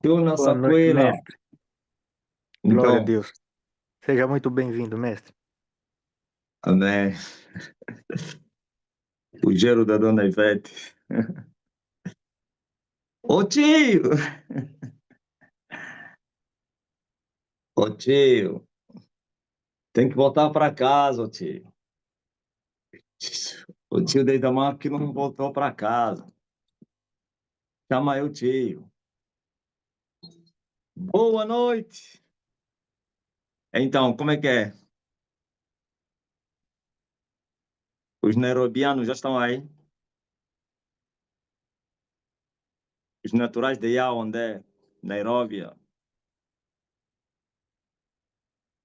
Jona Boa noite, Saqueira. mestre. Glória a Então, Deus. Seja muito bem-vindo, mestre. né, o gelo da Dona Ivete. Ô tio! Ô tio! Tem que voltar para casa, ô tio. O tio desde a manhã que não voltou para casa. Chama aí o tio. Boa noite! Então, como é que é? Os nairobianos já estão aí? Os naturais de Yaoundé, Nairobi,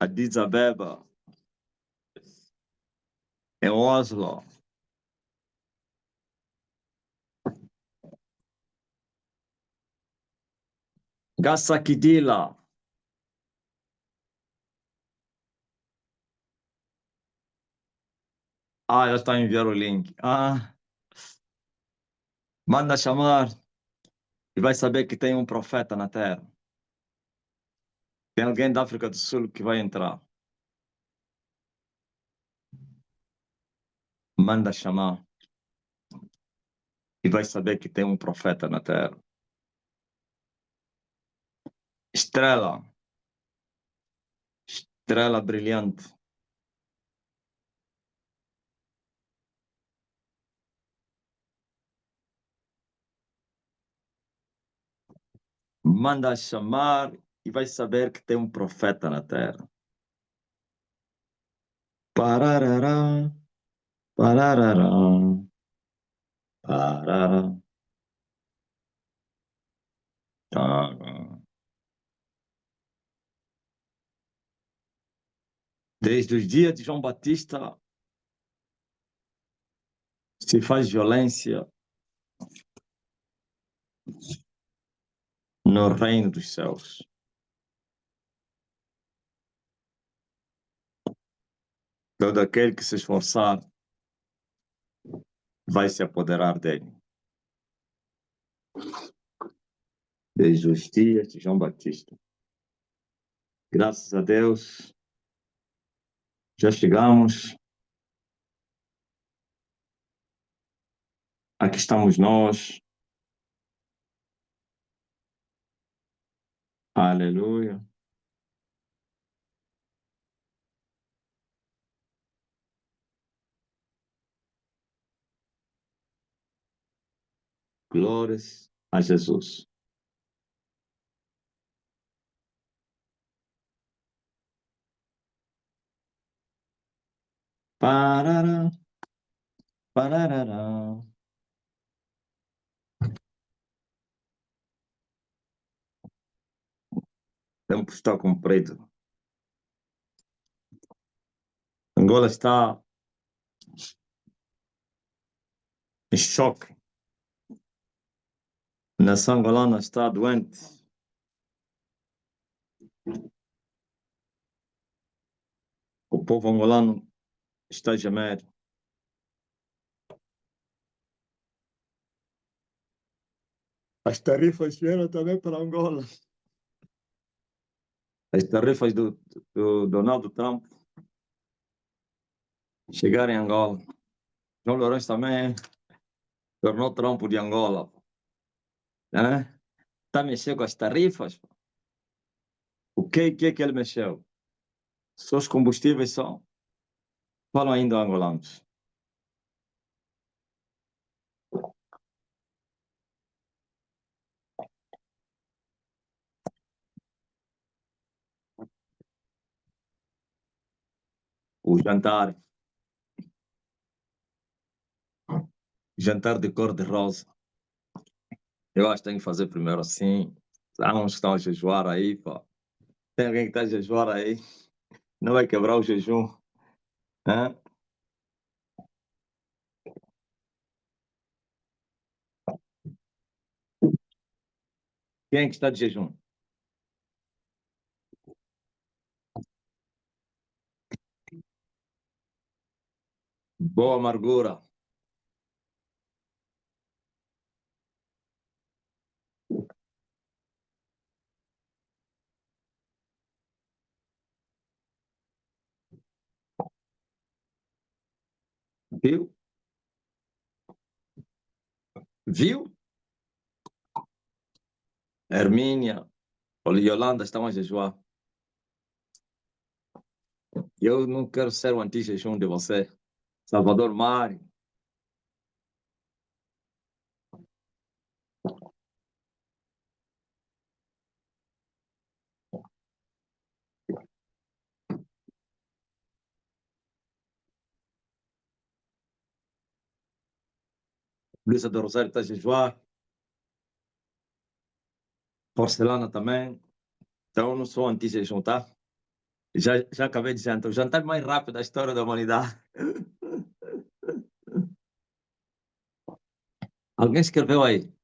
Addis Abeba, em Oslo, Gassakidila. Ah, já está a enviar o link. Ah, manda chamar e vai saber que tem um profeta na terra. Tem alguém da África do Sul que vai entrar. Manda chamar e vai saber que tem um profeta na terra. Estrela, estrela brilhante. Manda chamar e vai saber que tem um profeta na terra. Pararará, pararará, parará, tará. Desde os dias de João Batista se faz violência no reino dos céus. Todo aquele que se esforçar vai se apoderar dele. Desde os dias de João Batista. Graças a Deus, já chegamos. Aqui estamos nós. Aleluia. Glórias a Jesus. Parará, parará. Tempo está cumprido. Angola está em choque. A nação angolana está doente. O povo angolano está a gemer. As tarifas vieram também para Angola. As tarifas do Donald Trump chegaram em Angola. João Lourenço também tornou Trump de Angola. Né? Está mexendo com as tarifas. O que ele mexeu? Só os combustíveis só. Falam ainda angolanos. O jantar de cor-de-rosa. Eu acho que tem que fazer primeiro assim. Há uns que estão a jejuar aí, pô. Tem alguém que está a jejuar aí. Não vai quebrar o jejum. Né? Quem é que está de jejum? Boa amargura. Viu? Viu? Hermínia, Yolanda estão a jejuar. Eu não quero ser o anti-jejum de você. Salvador Mário. Luísa do Rosário está a jejuar. Porcelana também. Então, eu não sou anti-jejum, tá? Já acabei de jantar. O jantar mais rápido da história da humanidade. Alguém escreveu aí?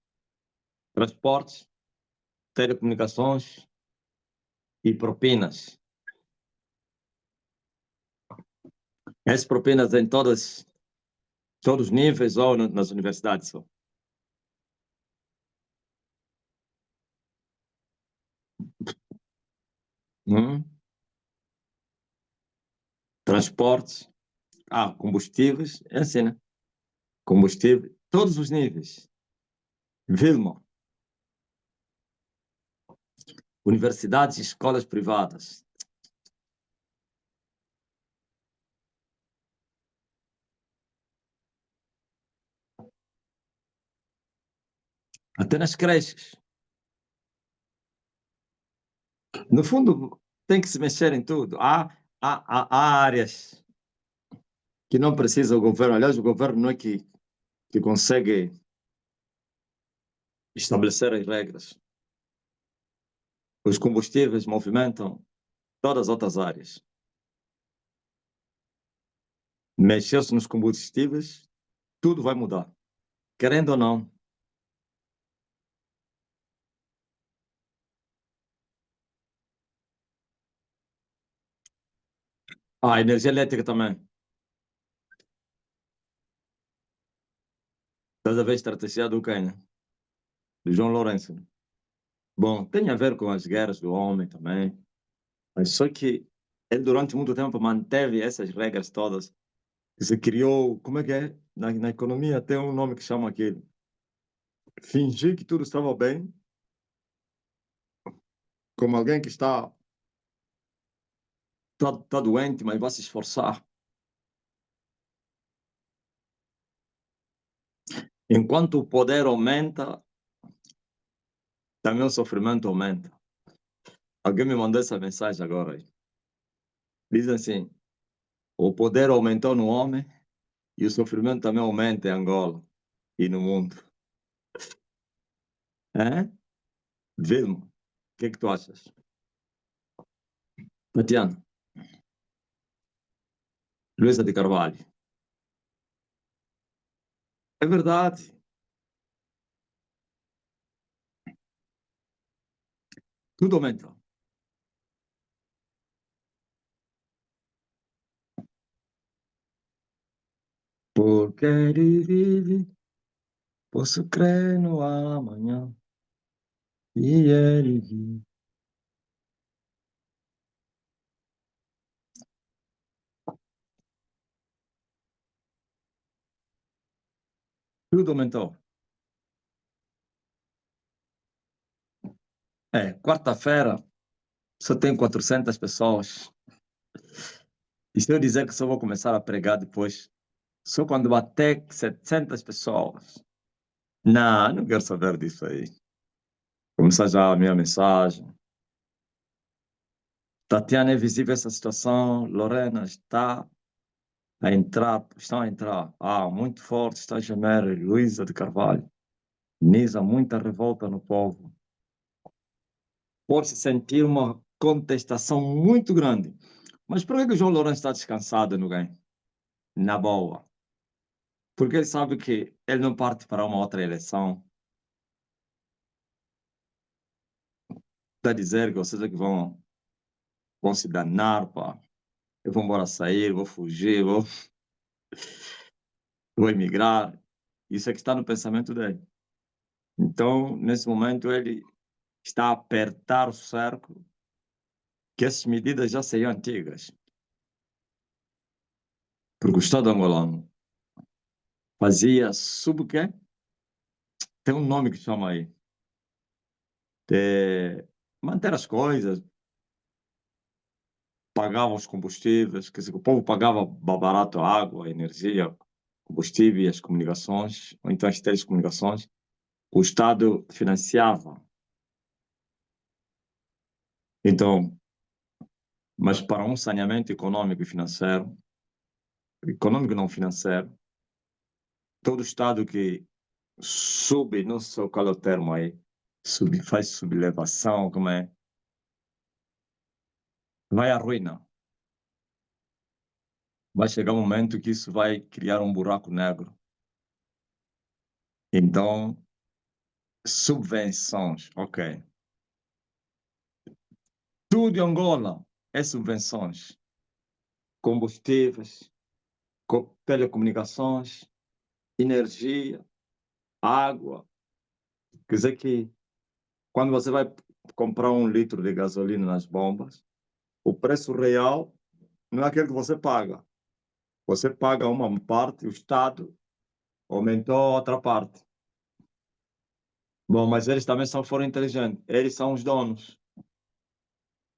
Transportes, telecomunicações e propinas. Essas propinas em todos os níveis ou nas universidades só? Hum? Transportes, combustíveis, é assim, né? Combustível, todos os níveis. Vilma, universidades e escolas privadas. Até nas creches. No fundo, tem que se mexer em tudo. Há áreas que não precisa o governo. Aliás, o governo não é que consegue estabelecer as regras. Os combustíveis movimentam todas as outras áreas. Mexer-se nos combustíveis, tudo vai mudar. Querendo ou não. A energia elétrica também. Estás a ver a estratégia do quem, né? Do João Lourenço. Bom, tem a ver com as guerras do homem também. Mas só que ele, durante muito tempo, manteve essas regras todas. Que se criou, como é que é? Na economia tem um nome que chama aquilo. Fingir que tudo estava bem, como alguém que tá doente, mas vai se esforçar. Enquanto o poder aumenta, também o sofrimento aumenta. Alguém me mandou essa mensagem agora. Diz assim, o poder aumentou no homem e o sofrimento também aumenta em Angola e no mundo. É? Vilma, o que tu achas? Tatiana, Luísa de Carvalho. É verdade. Tudo aumenta. Porque ele vive, posso crer no amanhã. E ele vive. Tudo aumentou. Quarta-feira só tem 400 pessoas. E se eu dizer que só vou começar a pregar depois, só quando bater 700 pessoas. Não quero saber disso aí. Começar já a minha mensagem. Tatiana, é visível essa situação. Lorena estão a entrar. Muito forte, está a gemer. Luísa de Carvalho. Nisa, muita revolta no povo. Pode-se sentir uma contestação muito grande. Mas por que o João Lourenço está descansado no game? Na boa. Porque ele sabe que ele não parte para uma outra eleição. Está a dizer que vocês é que vão se danar, pá. Eu vou embora sair, vou fugir, vou emigrar. Isso é que está no pensamento dele. Então, nesse momento, ele está a apertar o cerco, que essas medidas já seriam antigas. Porque o Estado angolano fazia sub o quê? Tem um nome que chama aí. De manter as coisas, pagava os combustíveis, quer dizer, o povo pagava barato a água, a energia, combustível e as comunicações, ou então as telecomunicações. O Estado financiava. Então, mas para um saneamento econômico e financeiro, econômico não financeiro, todo Estado que sube, não sei qual é o termo aí, faz sublevação, como é, vai à ruína. Vai chegar um momento que isso vai criar um buraco negro. Então, subvenções, ok. Tudo em Angola é subvenções. Combustíveis, telecomunicações, energia, água. Quer dizer que quando você vai comprar um litro de gasolina nas bombas, o preço real não é aquele que você paga. Você paga uma parte, o Estado aumentou a outra parte. Bom, mas eles também foram inteligentes. Eles são os donos.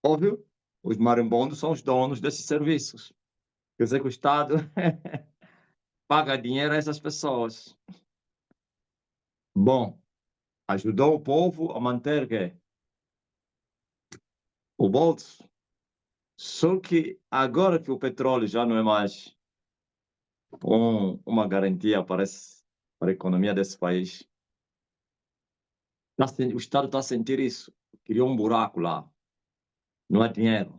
Óbvio, os marimbondos são os donos desses serviços. Quer dizer que o Estado paga dinheiro a essas pessoas. Bom, ajudou o povo a manter quê? O bolso. Só que agora que o petróleo já não é mais uma garantia para a economia desse país, o Estado está a sentir isso. Criou um buraco lá. Não há dinheiro.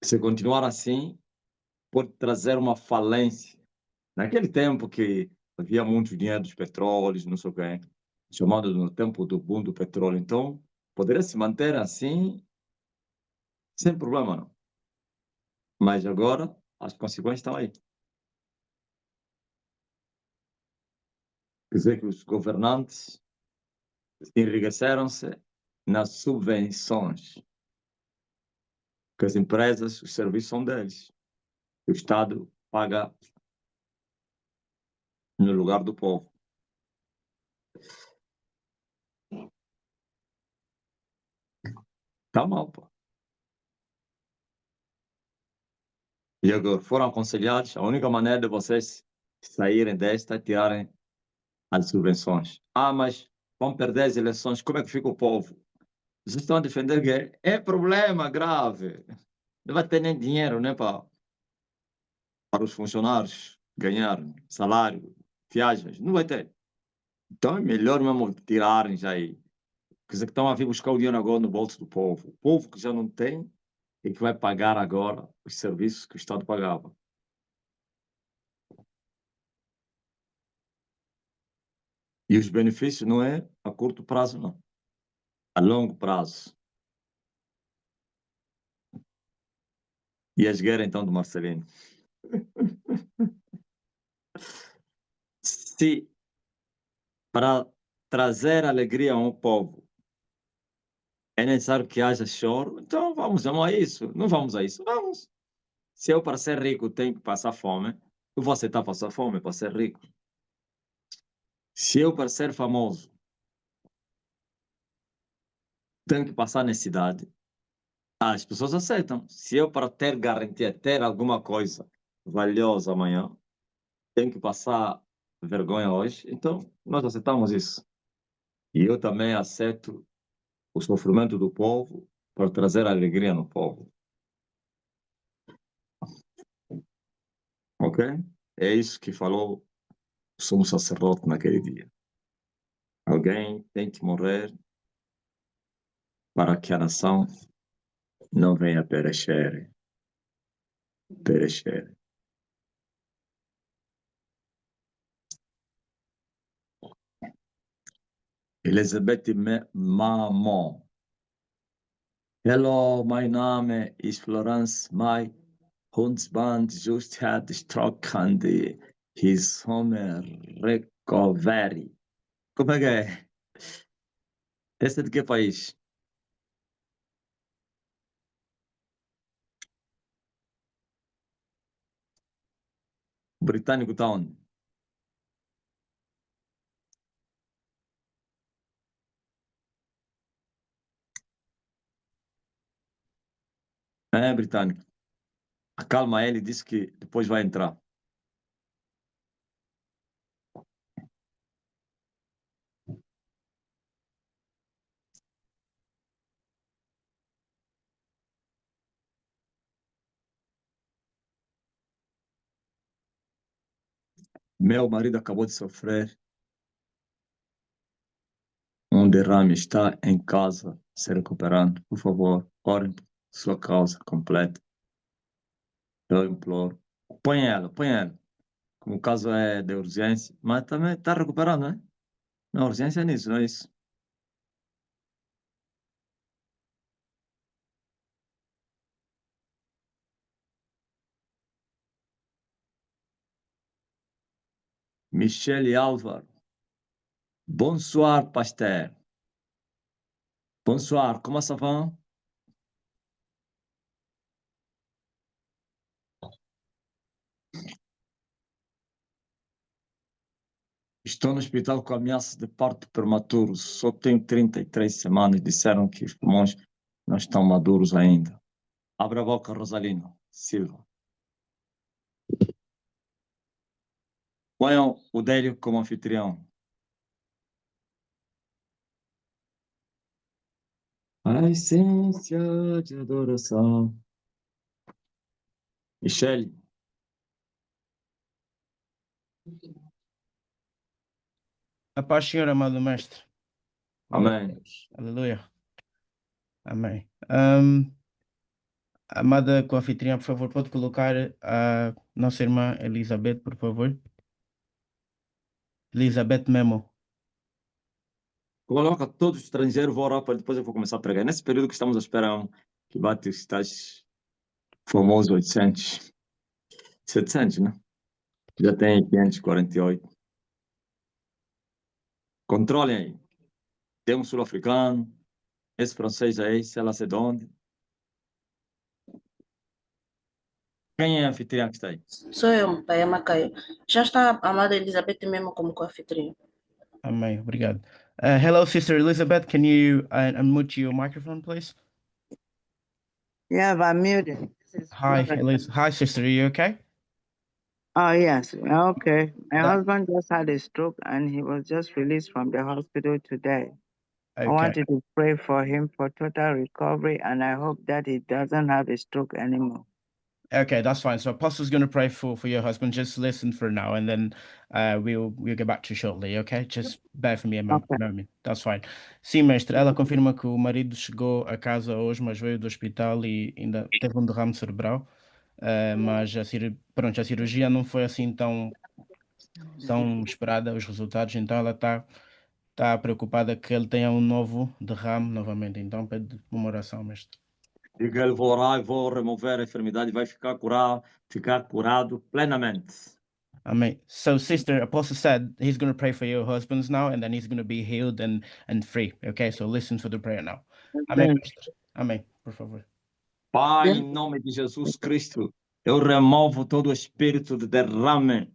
Se continuar assim, pode trazer uma falência. Naquele tempo que havia muito dinheiro dos petróleos, não sei o quê, chamado no tempo do boom do petróleo. Então, poderia se manter assim, sem problema, não. Mas agora, as consequências estão aí. Quer dizer que os governantes enriqueceram-se nas subvenções, que as empresas, os serviços são deles. O Estado paga no lugar do povo. Tá mal, pô. E agora foram aconselhados, a única maneira de vocês saírem desta é tirarem as subvenções. Ah, mas vão perder as eleições, como é que fica o povo? Vocês estão a defender que é problema grave. Não vai ter nem dinheiro, né, para os funcionários ganhar salário, viagens. Não vai ter. Então é melhor mesmo tirarem já aí. Quer dizer que estão a vir buscar o dinheiro agora no bolso do povo. O povo que já não tem e que vai pagar agora os serviços que o Estado pagava. E os benefícios não é a curto prazo, não. A longo prazo. E as guerras, então, do Marcelino? Se para trazer alegria a um povo é necessário que haja choro, então vamos a isso. Não vamos a isso? Vamos. Se eu, para ser rico, tenho que passar fome, eu vou aceitar passar fome para ser rico. Se eu, para ser famoso, tenho que passar necessidade, as pessoas aceitam. Se eu, para ter garantia, ter alguma coisa valiosa amanhã, tenho que passar vergonha hoje, então nós aceitamos isso. E eu também aceito o sofrimento do povo para trazer alegria no povo. Ok? É isso que falou o sumo sacerdote naquele dia. Alguém tem que morrer para que a nação não venha perecer. Perecer. Elizabeth Mamon. Hello, my name is Florence. My husband just had stroke and his home recovery. Como é que é? Esse é de que país? britânico está onde? É britânico. Acalma ele e disse que depois vai entrar. Meu marido acabou de sofrer um derrame, está em casa se recuperando. Por favor, orem por sua causa completa. Eu imploro. Põe ela. Como o caso é de urgência, mas também está recuperando, né? Não, urgência é nisso, não é isso? Michele Álvaro. Bonsoir, pasteur. Bonsoir, comment ça va? Estou no hospital com ameaça de parto prematuro. Só tenho 33 semanas. Disseram que os pulmões não estão maduros ainda. Abra a boca, Rosalino Silva. Ponham o Délio como anfitrião. A essência de adoração. Michele. A paz, Senhor, amado Mestre. Glória a Amém. Deus. Aleluia. Amém. Amada co-anfitriã, por favor, pode colocar a nossa irmã Elizabeth, por favor. Elizabeth Memo. Coloca todos os estrangeiros, vou orar para depois eu vou começar a pregar. Nesse período que estamos à espera que bate os tais famosos 800. 700, né? Já tem 548. Controlem aí. Tem um sul-africano, esse francês aí, sei lá sei de onde. Quem é a anfitriã que está aí? Sou eu, Pai Macaio. Já está a amada Elizabeth mesmo como co-anfitriã. Amém. Obrigado. Hello, Sister Elizabeth. Can you unmute your microphone, please? Yeah, I'm muted. Hi, Hi, sister. Are you okay? Oh, yes. Okay. My That- husband just had a stroke and he was just released from the hospital today. I Okay. wanted to pray for him for total recovery and I hope that he doesn't have a stroke anymore. Okay, that's fine. So Apostle's going to pray for your husband. Just listen for now, and then we'll get back to you shortly, okay? Just bear for me a Okay. moment. That's fine. Sim, mestre, ela confirma que o marido chegou a casa hoje, mas veio do hospital e ainda teve um derrame cerebral. Mas pronto, a cirurgia não foi assim tão esperada, os resultados, então ela tá preocupada que ele tenha um novo derrame novamente. Então pede uma oração, mestre. Diga ele, vou orar e vou remover a enfermidade e vai ficar curado plenamente. Amen. So, Sister Apostle said he's going to pray for your husbands now, and then he's going to be healed and free. Okay, so listen for the prayer now. Amém, pastor. Amém, por favor. Pai, em nome de Jesus Cristo, eu removo todo o espírito de derrame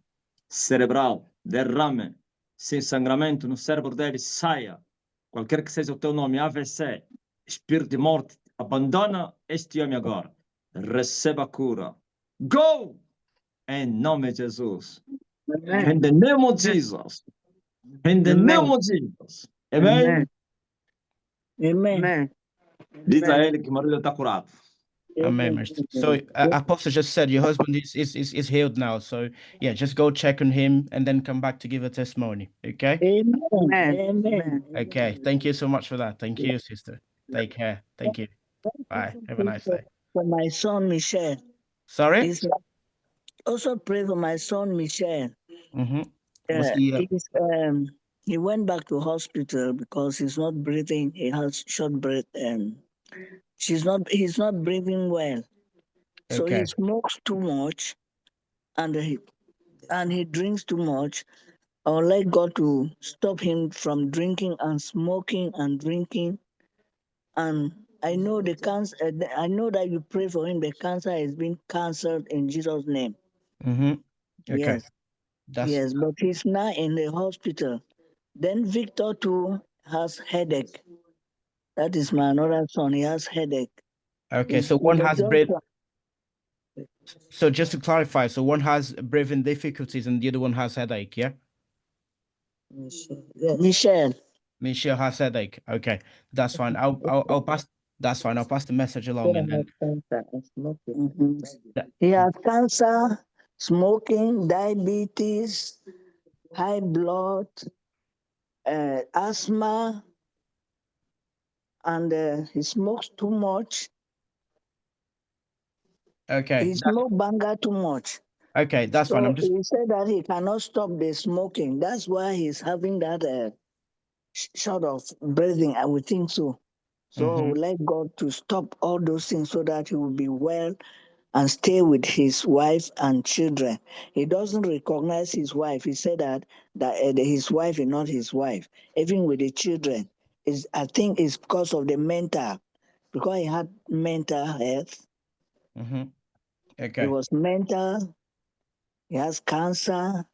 cerebral, derrame, sem sangramento no cérebro dele, saia. Qualquer que seja o teu nome, AVC, espírito de morte, abandona este homem agora. Receba a cura. Go! Em nome de Jesus. In the name of Jesus. In the name of Jesus. Amém? Amen. Diz a ele que o marido está curado. Amen, Master. So, Apostle just said your husband is healed now. So, yeah, just go check on him and then come back to give a testimony. Okay? Amen. Okay. Thank you so much for that. Thank you, sister. Take care. Thank you. Bye. Have a nice day. For my son Michel. Sorry? Also pray for my son Michel. Mm-hmm. Was he, He went back to hospital because he's not breathing. He has short breath and he's not breathing well. So okay. he smokes too much and he drinks too much. I would like God to stop him from drinking and smoking and drinking. And I know the cancer. I know that you pray for him. The cancer has been canceled in Jesus' name. Mm-hmm. Okay, Yes, that's yes, but he's now in the hospital. Then Victor too has headache. That is my another son. He has headache. okay. He's So in one the has doctor. So just to clarify, so one has breathing difficulties and the other one has headache, yeah? Michelle. Michelle has headache. Okay, that's fine. I'll pass. That's fine. I'll pass the message along and then. Mhm. That- He has cancer, smoking, diabetes, high blood, asthma, and he smokes too much. Okay, He smokes banga too much. okay, that's fine. So I'm just he said that he cannot stop the smoking. That's why he's having that short of breathing. I would think so. So I Mhm. would like God to stop all those things so that he will be well and stay with his wife and children. He doesn't recognize his wife. He said that his wife is not his wife. Even with the children, is I think it's because of the mental, because he had mental health. Mhm. He Okay. was mental. He has cancer.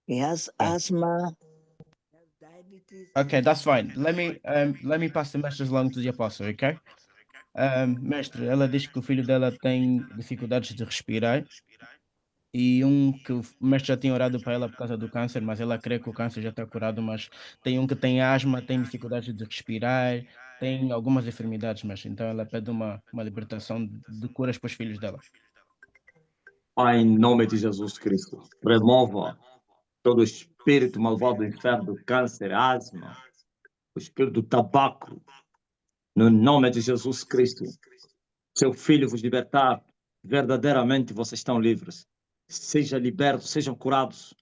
He has Okay. asthma. He has diabetes. Okay, that's fine. Let me pass the message along to the apostle, okay? Mestre, ela diz que o filho dela tem dificuldades de respirar e que o mestre já tinha orado para ela por causa do câncer, mas ela crê que o câncer já está curado, mas tem que tem asma, tem dificuldades de respirar, tem algumas enfermidades, mas então ela pede uma libertação de curas para os filhos dela. Pai, em nome de Jesus Cristo, remova todo espírito malvado do inferno, do câncer, asma, o espírito do tabaco, no nome de Jesus Cristo. Seu filho vos libertar, verdadeiramente vocês estão livres. Sejam libertos, sejam curados.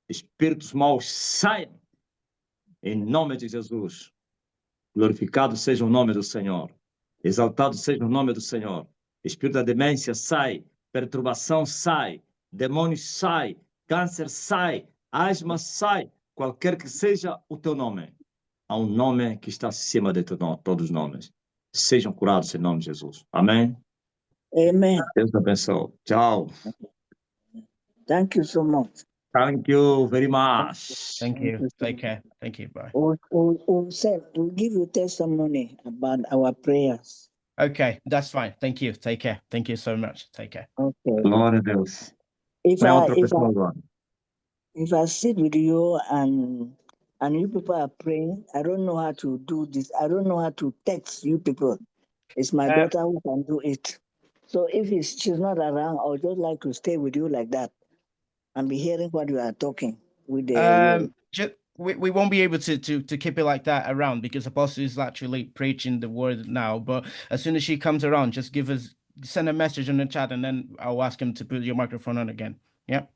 Espíritos maus saiam, em nome de Jesus. Glorificado seja o nome do Senhor. Exaltado seja o nome do Senhor. Espírito da demência sai, perturbação sai, demônio sai, câncer sai, asma sai, qualquer que seja o teu nome. Há um nome que está acima de todos os nomes. Sejam curados em nome de Jesus. Amém? Amen. Deus abençoe. Tchau. Thank you so much. Thank you very much. Thank you. Take care. Thank you. Bye. We'll give you testimony about our prayers. Okay, that's fine. Thank you. Take care. Thank you so much. Take care. Okay. Glória a Deus. If Põe I outra if pessoa I agora. if I sit with you and you people are praying, I don't know how to do this. I don't know how to text you people. It's my daughter who can do it. So if she's not around, I would just like to stay with you like that and be hearing what you are talking with the. We won't be able to keep it like that around because Apostle is actually preaching the word now. But as soon as she comes around, just send a message in the chat and then I'll ask him to put your microphone on again. Yeah.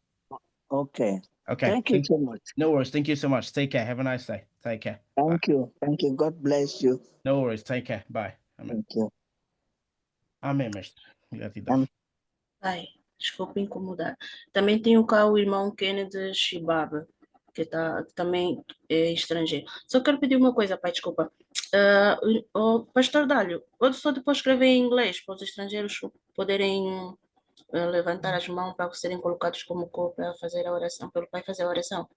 Okay. Okay. Thank you so much. No worries. Thank you so much. Take care. Have a nice day. Take care. Thank you. Thank you. God bless you. No worries. Take care. Bye. Amen. Thank you. Amém, mestre. Gratidão. Ai, desculpa incomodar. Também tenho cá o irmão Kennedy Shibaba, que também é estrangeiro. Só quero pedir uma coisa, pai, desculpa. O pastor Dálio, pode só depois escrever em inglês para os estrangeiros poderem levantar as mãos para serem colocados como cor para fazer a oração, pelo pai fazer a oração.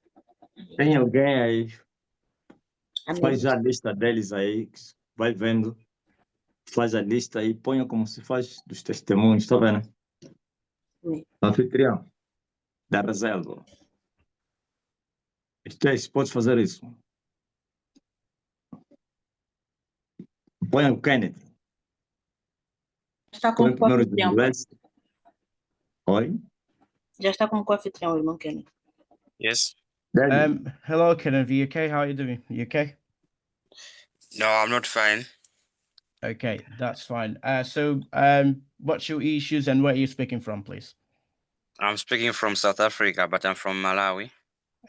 Tem alguém aí? Amém. Faz a lista deles aí, vai vendo. Faz a lista aí, ponha como se faz dos testemunhos, tá vendo? Amém. Anfitrião da reserva. Estes, pode fazer isso. Ponha o Kennedy. Está Põe como primeiro os co-anfitrião, pai. ingleses. Oi? Já está como co-anfitrião, irmão Kennedy. Yes. Hello, Kenneth. You okay? How are you doing? You okay? No, I'm not fine. Okay, that's fine. So what's your issues and where are you speaking from, please? I'm speaking from South Africa, but I'm from Malawi.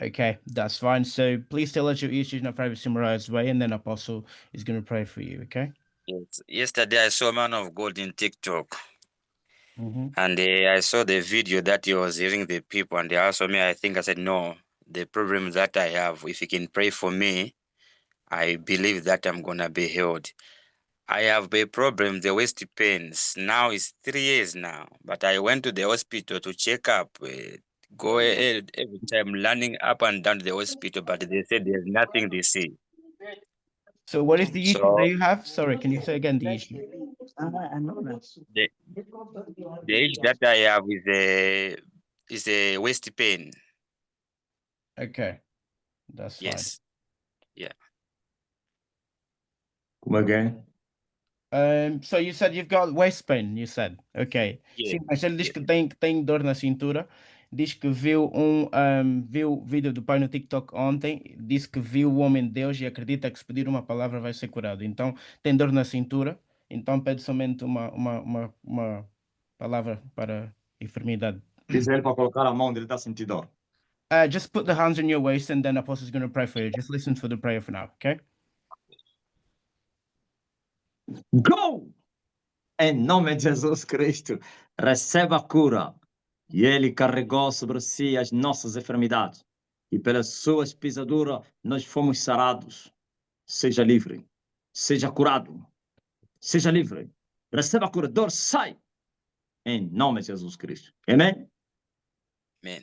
Okay, that's fine. So please tell us your issues in a very summarized way, and then Apostle is going to pray for you, okay? Yes. Yesterday, I saw a man of God in TikTok, Mm-hmm. and I saw the video that he was healing the people, and they asked me, I said, no, the problem that I have, if you can pray for me, I believe that I'm going to be healed. I have a problem, the waist pains. Now it's 3 years now, but I went to the hospital to check up, go ahead every time running up and down the hospital, but they said there's nothing they see. So what is the issue that So you have? Sorry, can you say again the issue? I know that. the issue that I have is a waist pain. Okay, that's fine. Yes. Yeah. Come again? So you said you've got waist pain, you said. Ok. Yeah. Sim, mas ele diz que tem dor na cintura. Diz que viu viu vídeo do pai no TikTok ontem. Disse que viu o homem de Deus e acredita que se pedir uma palavra vai ser curado. Então tem dor na cintura. Então pede somente uma palavra para enfermidade. Diz ele para colocar a mão, ele está sentindo dor. Just put the hands on your waist and then the apostle is going to pray for you. Just listen for the prayer for now, okay? Go! Em nome de Jesus Cristo, receba a cura. E Ele carregou sobre si as nossas enfermidades. E pelas suas pisaduras nós fomos sarados. Seja livre. Seja curado. Seja livre. Receba a cura. Dor, sai. Em nome de Jesus Cristo. Amém? Man.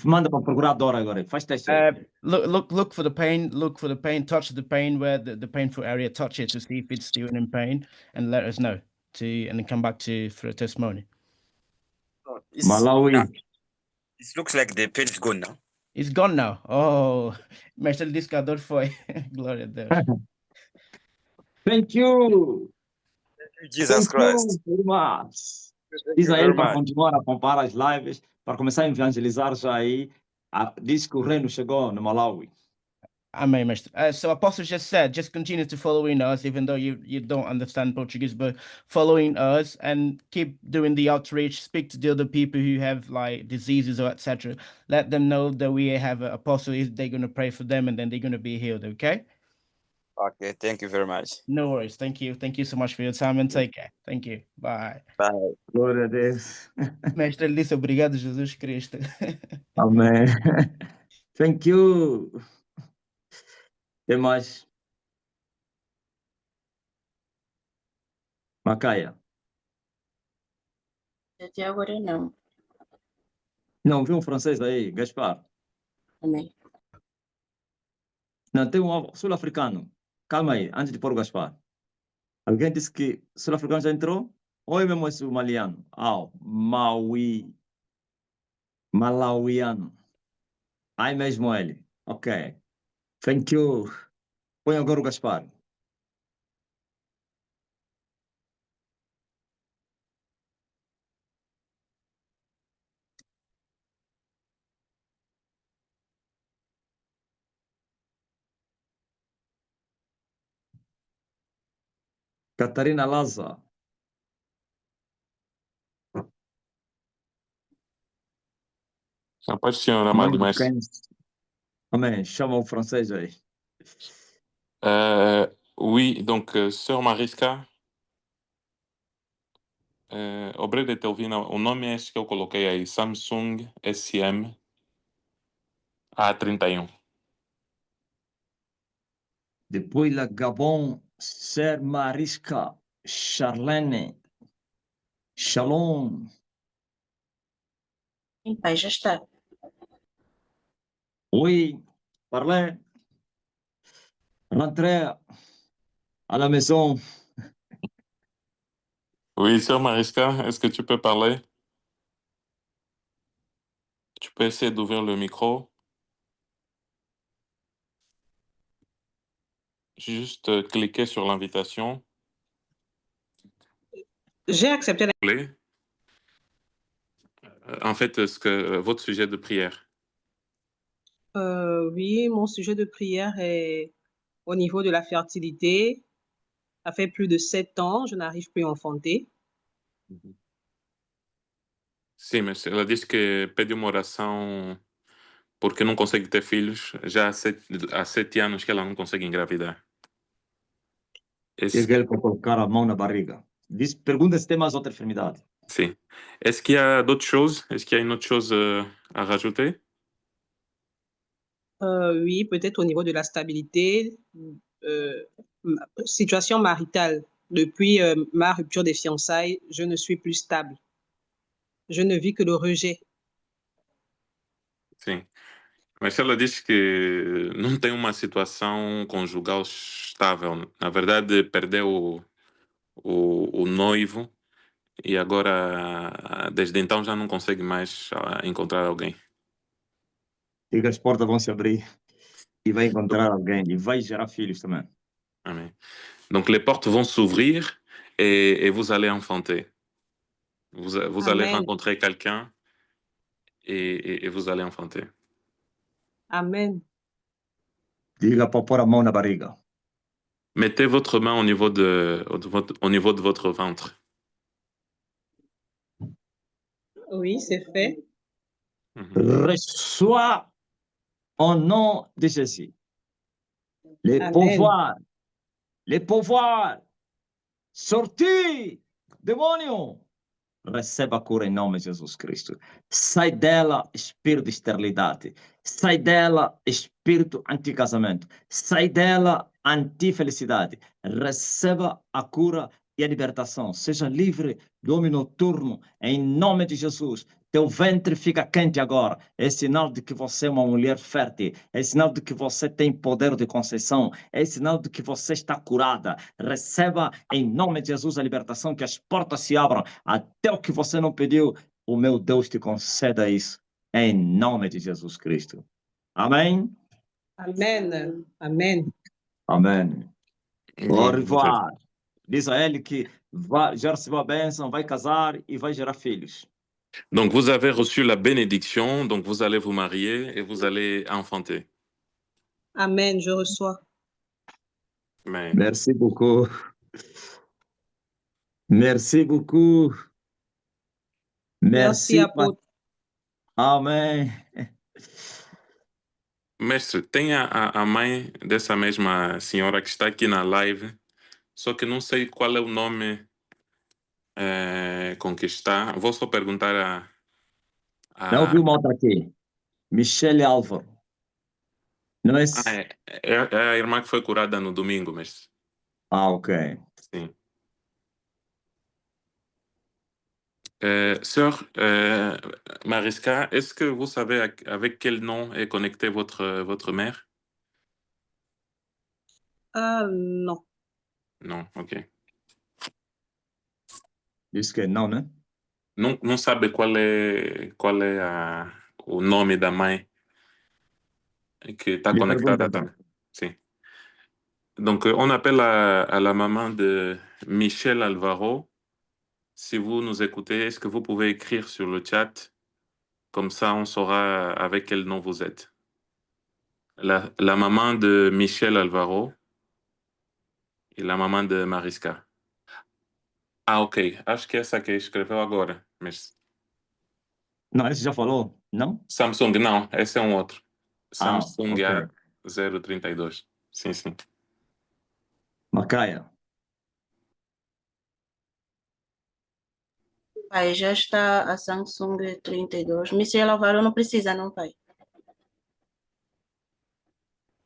Manda para procurar dor agora. Faz teste. Look for the pain. Look for the pain. Touch the pain where the painful area. Touch it to see if it's still in pain, and let us know. And then come back for a testimony. Malawi. It looks like the pain is gone now. It's gone now. Oh, mas ele disse que a dor foi. Glória a Deus. Thank you. Jesus Christ. You, irmãs. Thank Diz you a very ele para much. continuar a acompanhar as lives, para começar a evangelizar já aí. Diz que o reino chegou no Malawi. Amen, Master. So Apostle just said, just continue to following us, even though you don't understand Portuguese, but following us and keep doing the outreach, speak to the other people who have like diseases or etc. Let them know that we have an apostle, they're going to pray for them and then they're going to be healed, okay? Okay, thank you very much. No worries. Thank you. Thank you so much for your time and take care. Thank you. Bye. Bye. Glória a Deus. Mestre, ele disse obrigado, Jesus Cristo. Amém. Thank you. Tem mais? Macaia. Até agora não. Não, viu um francês aí, Gaspar? Amém. Não, tem um sul-africano. Calma aí, antes de pôr o Gaspar. Alguém disse que sul-africano já entrou? Ou é mesmo esse o maliano? Malawiano. Aí mesmo ele. Ok. Thank you. Põe agora o Gaspar. Catarina Laza. A paz do Senhor, Mãe amado do mestre. Cães. Amém. Chama o francês aí. Oui, donc, Sœur Mariska, obrigado por ter ouvido. O nome é este que eu coloquei aí, Samsung SM A31. Depois la Gabon, Ser Mariska, Charlene, Shalom. Em paz, já está. Oui, parlez. Rentrez à la maison. Oui, Sœur Mariska, est-ce que tu peux parler? Tu peux essayer d'ouvrir le micro. Juste cliquer sur l'invitation. J'ai accepté la... En fait, votre sujet de prière. Oui, mon sujet de prière est au niveau de la fertilité. Ça fait plus de 7 ans, je n'arrive plus à enfanter. Sim, mas ela diz que pede uma oração porque não consegue ter filhos. Já há 7 anos que ela não consegue engravidar. Diga ele para colocar a mão na barriga. Pergunta se tem mais outra enfermidade. Sim. Est-ce qu'il y a d'autres choses? Est-ce qu'il y a une autre chose à rajouter? Oui, peut-être au niveau de la stabilité, situation maritale. Depuis ma rupture des fiançailles, je ne suis plus stable. Je ne vis que le rejet. Sim. Mas ela diz que não tem uma situação conjugal estável. Na verdade, perdeu o noivo e agora, desde então, já não consegue mais encontrar alguém. E que as portas vão se abrir e vai encontrar alguém e vai gerar filhos também. Amém. Donc, les portes vont s'ouvrir et vous allez enfanter. Vous allez Amen. rencontrer quelqu'un et vous allez enfanter. Amen. Diga para pôr a mão na barriga. Mettez votre main au niveau de votre ventre. Oui, c'est fait. Mhm. Reçois au nom de Jésus les Amen. pouvoirs, sortir, demônio, receba a cura em nome de Jesus Cristo. Sai dela, espírito de esterilidade. Sai dela, espírito anti-casamento. Sai dela, anti-felicidade. Receba a cura e a libertação. Seja livre do homem noturno, em nome de Jesus. Teu ventre fica quente agora. É sinal de que você é uma mulher fértil. É sinal de que você tem poder de conceição. É sinal de que você está curada. Receba em nome de Jesus a libertação, que as portas se abram. Até o que você não pediu, o meu Deus te conceda isso. Em nome de Jesus Cristo. Amém? Amen. Amen. Amém. Au Glória a Deus. revoir. Diz a ele que já recebeu a bênção, vai casar e vai gerar filhos. Donc, vous avez reçu la bénédiction, donc vous allez vous marier et vous allez enfanter. Amen. Je reçois. Mais, Merci beaucoup. Merci beaucoup. Merci, apôtre. Amém. mestre, tem a mãe dessa mesma senhora que está aqui na live, só que não sei qual é o nome com que está. Vou só perguntar Não vi uma outra aqui. Michele Álvaro. Não é? É a irmã que foi curada no domingo, mestre. Ah, ok. Sim. Sœur Mariska, est-ce que vous savez avec quel nom est connectée votre mère? Ah, non. Non, ok. Diz que não, né? Não sabe qual é o nome da mãe que está Me connectada pergunta, também. Sim. Donc, on appelle à la maman de Michel Alvaro. Si vous nous écoutez, est-ce que vous pouvez écrire sur le chat? Comme ça, on saura avec quel nom vous êtes. La maman de Michel Alvaro e la maman de Mariska. Ah, ok. Acho que essa que escreveu agora. Mas Não, esse já falou? Não? Samsung, não. Esse é um outro. Ah, Samsung ok. A032. Sim, sim. Macaia. Pai, já está a Samsung 32. Michel Alvaro não precisa, não, pai?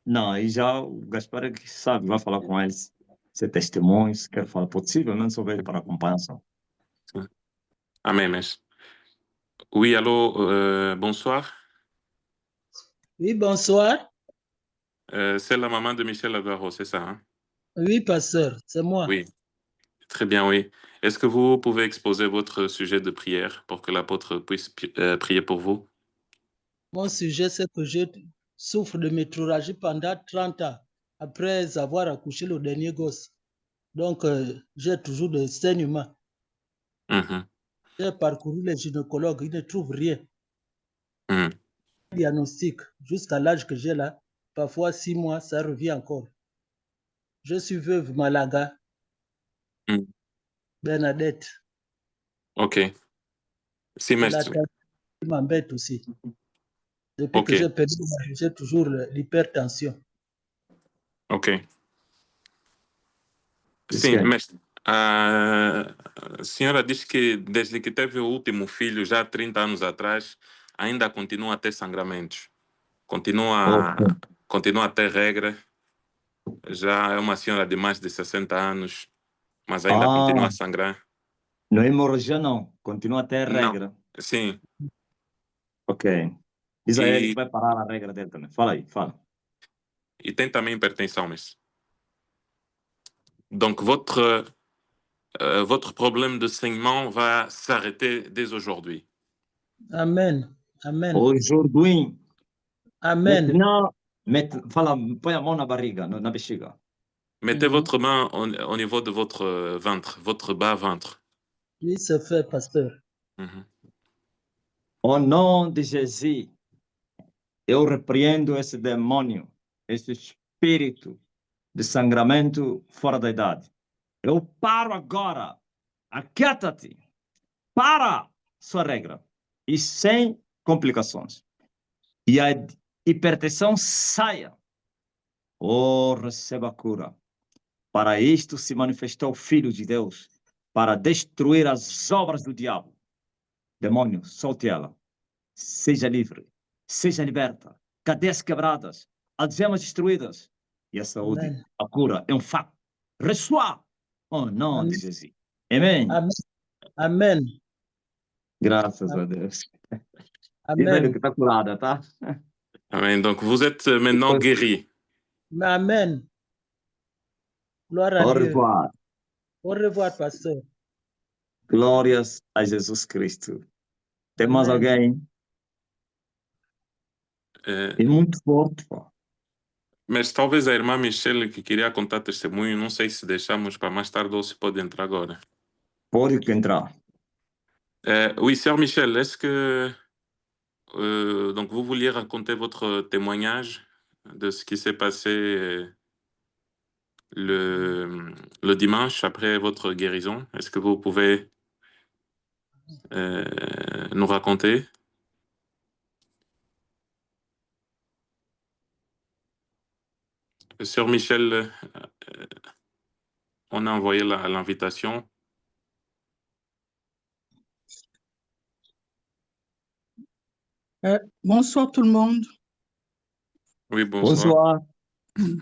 Não, aí já o Gaspar é que sabe, vai falar com eles. Se é testemunho, se quer falar, possivelmente só veio para acompanhação. Amém, mas. Oui, allô, bonsoir. Oui, bonsoir. C'est la maman de Michel Alvaro, c'est ça, hein? Oui, pasteur, c'est moi. Oui, très bien, oui. Est-ce que vous pouvez exposer votre sujet de prière pour que l'apôtre puisse prier pour vous? Mon sujet, c'est que je souffre de métrorragie pendant 30 ans après avoir accouché le dernier gosse. Donc, j'ai toujours des saignements. Mhm. J'ai parcouru les gynécologues, ils ne trouvent rien. Mhm. Diagnostic, jusqu'à l'âge que j'ai là, parfois 6 mois, ça revient encore. Je suis veuve Malaga, Bernadette. Ok. Si, Et la mestre. tension m'embête aussi. Depuis Ok. que j'ai perdu, j'ai toujours l'hypertension. Ok. Isso Sim, que é. mestre. A senhora diz que desde que teve o último filho, já há 30 anos atrás, ainda continua a ter sangramentos. Continua a ter regra. Já é uma senhora de mais de 60 anos, mas ainda continua a sangrar. Não é hemorragia, não. Continua a ter Não. regra. Sim. Ok. Israel E, vai parar a regra dele também. Fala aí, fala. e tem também hipertensão, mestre. Donc, votre problème de saignement va s'arrêter dès aujourd'hui. Amen. Amen. Aujourd'hui, Amen. maintenant, fala, põe a mão na barriga, na bexiga. Mettez Mhm. votre main au niveau de votre ventre, votre bas ventre. Oui, c'est fait, pasteur. Mhm. Au nom de Jesus, eu repreendo esse demônio, esse espírito de sangramento fora da idade. Eu paro agora. Aquieta-te. Para sua regra. E sem complicações. E a hipertensão saia. Oh, receba a cura. Para isto se manifestou o Filho de Deus, para destruir as obras do diabo. Demônio, solte ela. Seja livre. Seja liberta. Cadeias quebradas. Algemas destruídas. E a saúde, Amen. a cura é um fato. Reçoa. Oh, não Amen. de Jesus. Amém. Amen. Amen. Graças a Deus. Amen. Diz ele que está curada, tá? Amen. Donc, vous êtes maintenant Depois, guéri. Amen. Gloire à au Dieu. revoir. Au revoir, pasteur. Glórias a Jesus Cristo. Tem mais Amen. alguém? É, É muito forte, pô. mas talvez a irmã Michelle que queria contar testemunho, não sei se deixamos para mais tarde ou se pode entrar agora. Pode entrar. Oui, sœur Michel, est-ce que donc vous vouliez raconter votre témoignage de ce qui s'est passé le dimanche après votre guérison? Est-ce que vous pouvez nous raconter? Sœur Michel, on a envoyé l'invitation. Bonsoir tout le monde. Oui, bonsoir. Bonsoir.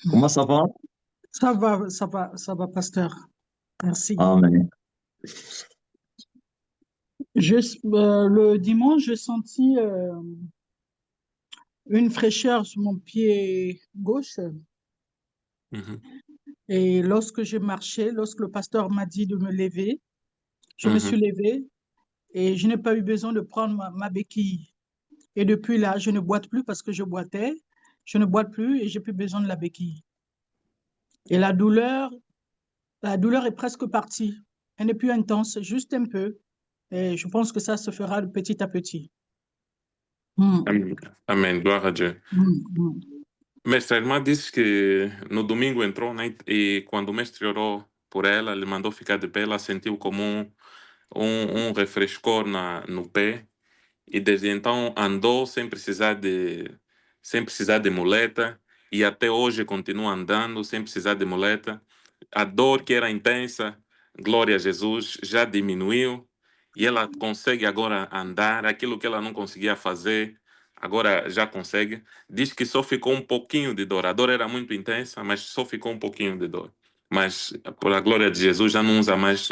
Comment ça va? Ça va, pasteur. Merci. Amen. Le dimanche, j'ai senti une fraîcheur sur mon pied gauche. Mhm. Et lorsque j'ai marché, lorsque le pasteur m'a dit de me lever, je me Mhm. suis levée et je n'ai pas eu besoin de prendre ma béquille. Et depuis là, je ne boite plus parce que je boitais. Je ne boite plus et j'ai plus besoin de la béquille. Et la douleur est presque partie. Elle n'est plus intense, juste un peu. Et je pense que ça se fera de petit à petit. Amen. Amen. Glória a Deus. Mestre, a irmã disse que no domingo entrou, né? E quando o mestre orou por ela, ele mandou ficar de pé, ela sentiu como um refrescor no pé. E desde então andou sem precisar de muleta. E até hoje continua andando sem precisar de muleta. A dor que era intensa, glória a Jesus, já diminuiu. E ela consegue agora andar. Aquilo que ela não conseguia fazer, agora já consegue. Diz que só ficou um pouquinho de dor. A dor era muito intensa, mas só ficou um pouquinho de dor. Mas, por a glória de Jesus, já não usa mais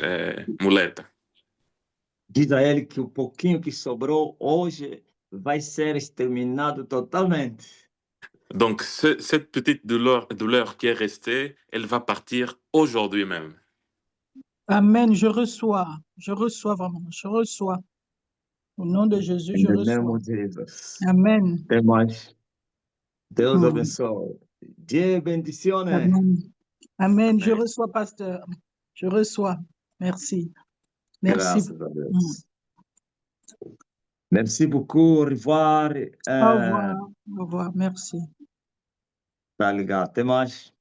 muleta. Diz a ele que o pouquinho que sobrou hoje vai ser exterminado totalmente. Donc, cette petite douleur qui est restée, elle va partir aujourd'hui même. Amen, je reçois vraiment, je reçois. Au nom de Jésus, In je the name reçois. of Jesus. Amen. Até mais. Deus abençoe. Dieu bendicionne. Amen. Amen, je Amen. reçois, pasteur. Je reçois. Merci. Merci. Graças a Deus. Merci beaucoup. Au revoir. Au revoir. Au revoir. Merci. Tá ligado. Até mais.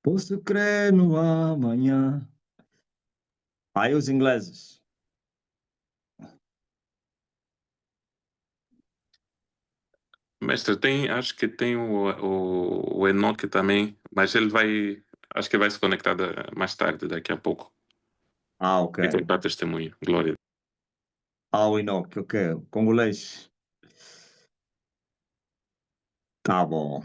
Posso crer no amanhã. Aí os ingleses. Mestre, acho que tem o Enoque também, mas ele acho que vai se conectar mais tarde, daqui a pouco. Ah, ok. E contar testemunho. Glória. Ah, o Enoque, ok. Congolês. Tá bom.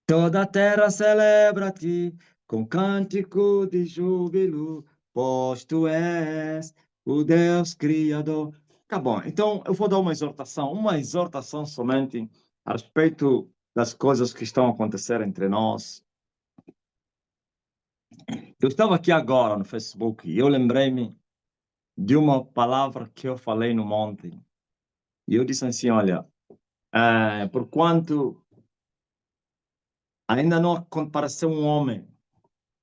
Toda a terra celebra-te com cântico de júbilo, pois tu és o Deus Criador. Tá bom, então eu vou dar uma exortação somente a respeito das coisas que estão a acontecer entre nós. Eu estava aqui agora no Facebook e eu lembrei-me de uma palavra que eu falei no monte. E eu disse assim, olha, porquanto ainda não apareceu um homem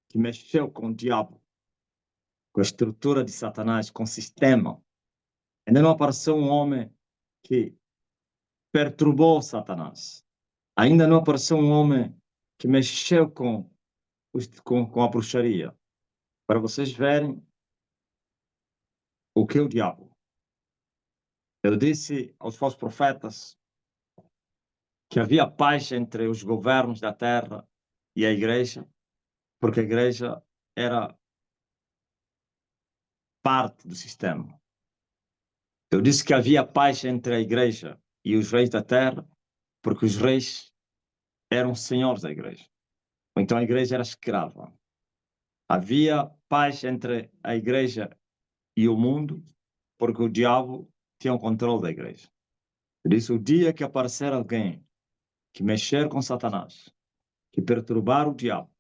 que mexeu com o diabo, com a estrutura de Satanás, com o sistema. Ainda não apareceu um homem que perturbou Satanás. Ainda não apareceu um homem que mexeu com a bruxaria. Para vocês verem o que é o diabo. Eu disse aos falsos profetas que havia paz entre os governos da terra e a igreja, porque a igreja era parte do sistema. Eu disse que havia paz entre a igreja e os reis da terra, porque os reis eram senhores da igreja. Então a igreja era escrava. Havia paz entre a igreja e o mundo, porque o diabo tinha o controle da igreja. Por isso, o dia que aparecer alguém que mexer com Satanás, que perturbar o diabo,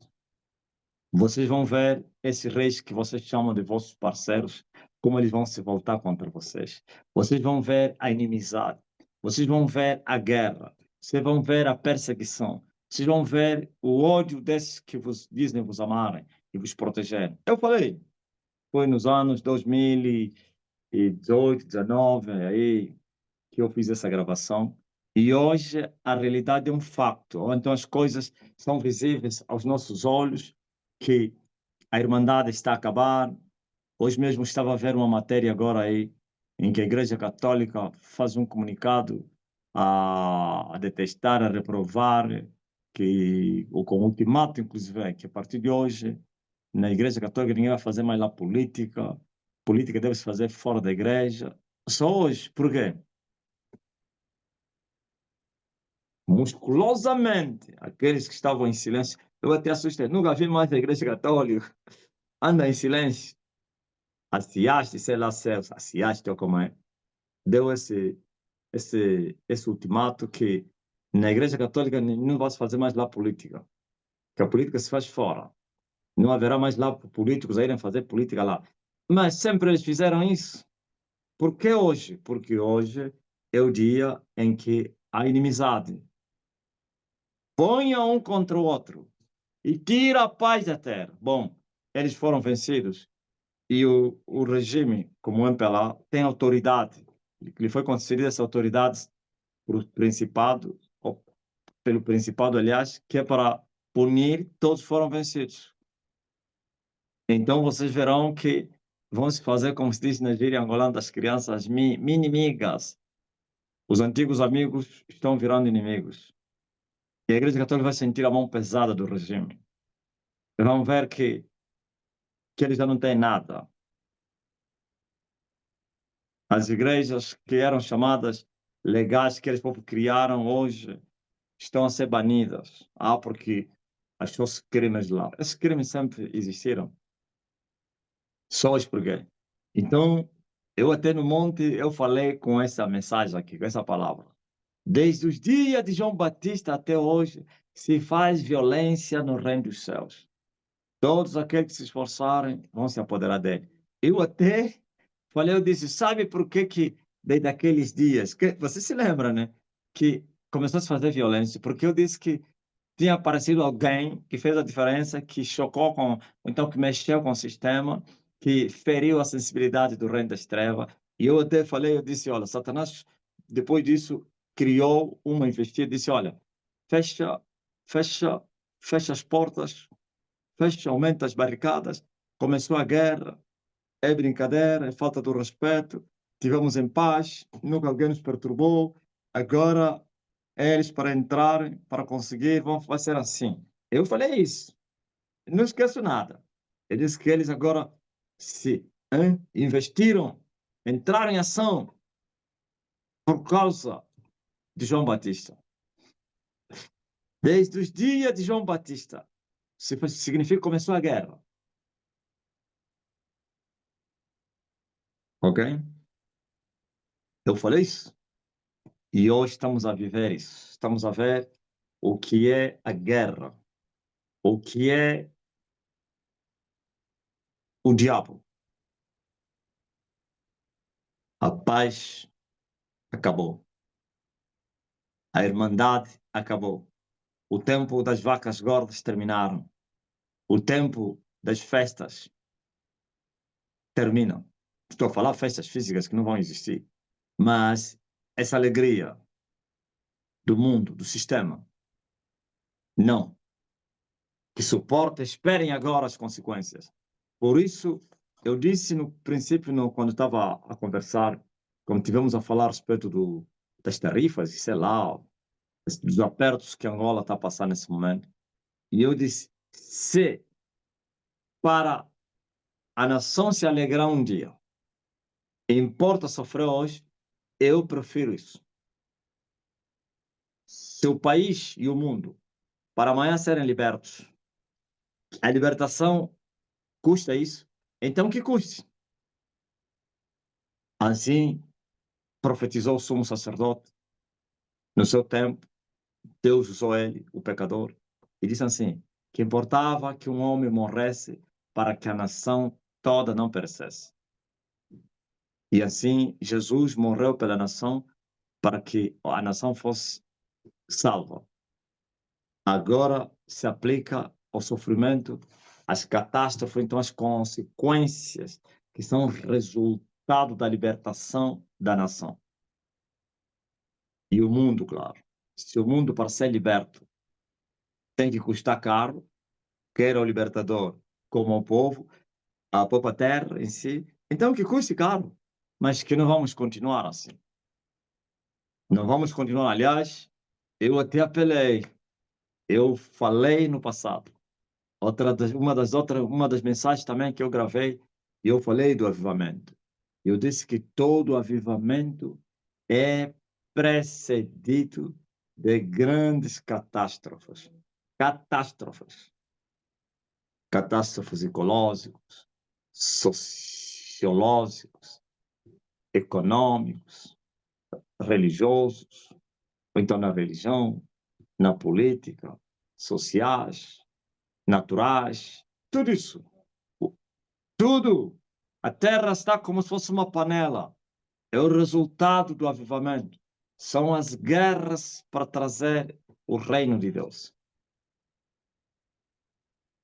vocês vão ver esses reis que vocês chamam de vossos parceiros, como eles vão se voltar contra vocês. Vocês vão ver a inimizade, vocês vão ver a guerra, vocês vão ver a perseguição, vocês vão ver o ódio desses que vos dizem vos amarem e vos protegerem. Eu falei, foi nos anos 2018, 19, aí que eu fiz essa gravação. E hoje a realidade é um facto. Então as coisas são visíveis aos nossos olhos, que a Irmandade está a acabar. Hoje mesmo estava a ver uma matéria agora aí, em que a Igreja Católica faz um comunicado a detestar, a reprovar, ou com ultimato, inclusive, que a partir de hoje, na Igreja Católica, ninguém vai fazer mais lá política. Política deve se fazer fora da Igreja. Só hoje. Por quê? Musculosamente, aqueles que estavam em silêncio, eu até assustei, nunca vi mais a Igreja Católica, anda em silêncio. A Ciaste, sei lá se é a Ciaste ou como é, deu esse ultimato que na Igreja Católica não vai se fazer mais lá política, que a política se faz fora. Não haverá mais lá políticos a irem fazer política lá. Mas sempre eles fizeram isso. Por que hoje? Porque hoje é o dia em que há inimizade. Ponha um contra o outro e tira a paz da terra. Bom, eles foram vencidos e o regime, como o MPLA, tem autoridade. Lhe foi concedida essa autoridade por Principado, ou pelo Principado, aliás, que é para punir, todos foram vencidos. Então vocês verão que vão se fazer, como se diz na gíria angolana das crianças, minimigas. Os antigos amigos estão virando inimigos. E a Igreja Católica vai sentir a mão pesada do regime. Vão ver que eles já não têm nada. As igrejas que eram chamadas legais, que eles criaram hoje, estão a ser banidas. Porque achou-se crimes lá. Esses crimes sempre existiram. Só hoje por quê? Então, eu até no monte, eu falei com essa mensagem aqui, com essa palavra. Desde os dias de João Batista até hoje, se faz violência no reino dos céus. Todos aqueles que se esforçarem vão se apoderar dele. Eu até falei, eu disse, sabe por que desde aqueles dias, que você se lembra, né? Que começou a se fazer violência, porque eu disse que tinha aparecido alguém que fez a diferença, que chocou então que mexeu com o sistema, que feriu a sensibilidade do reino das trevas. E eu até falei, eu disse, olha, Satanás, depois disso, criou uma investida, disse, olha, fecha as portas, fecha, aumenta as barricadas, começou a guerra, é brincadeira, é falta de respeito, tivemos em paz, nunca alguém nos perturbou, agora eles para entrarem, para conseguir, vão fazer assim. Eu falei isso, não esqueço nada. Eu disse que eles agora se investiram, entraram em ação por causa de João Batista. Desde os dias de João Batista, significa que começou a guerra. Ok? Eu falei isso. E hoje estamos a viver isso. Estamos a ver o que é a guerra, o que é o diabo. A paz acabou. A irmandade acabou. O tempo das vacas gordas terminaram. O tempo das festas terminam. Estou a falar festas físicas que não vão existir. Mas essa alegria do mundo, do sistema, não. Que suportem, esperem agora as consequências. Por isso, eu disse no princípio, quando estava a conversar, quando tivemos a falar a respeito das tarifas, e sei lá, dos apertos que Angola está a passar nesse momento, e eu disse, se para a nação se alegrar um dia, importa sofrer hoje, eu prefiro isso. Se o país e o mundo, para amanhã serem libertos, a libertação custa isso, então que custe. Assim profetizou o sumo sacerdote no seu tempo. Deus usou ele, o pecador, e disse assim, que importava que um homem morresse para que a nação toda não perecesse. E assim, Jesus morreu pela nação para que a nação fosse salva. Agora se aplica ao sofrimento, às catástrofes, então as consequências que são resultado da libertação da nação. E o mundo, claro. Se o mundo, para ser liberto, tem que custar caro, quer o libertador como o povo, a própria terra em si, então que custe caro, mas que não vamos continuar assim. Não vamos continuar. Aliás, eu até apelei, eu falei no passado. Uma das mensagens também que eu gravei, eu falei do avivamento. Eu disse que todo avivamento é precedido de grandes catástrofes. Catástrofes ecológicos, sociológicos, econômicos, religiosos, ou então na religião, na política, sociais, naturais, tudo isso. Tudo. A terra está como se fosse uma panela. É o resultado do avivamento. São as guerras para trazer o reino de Deus.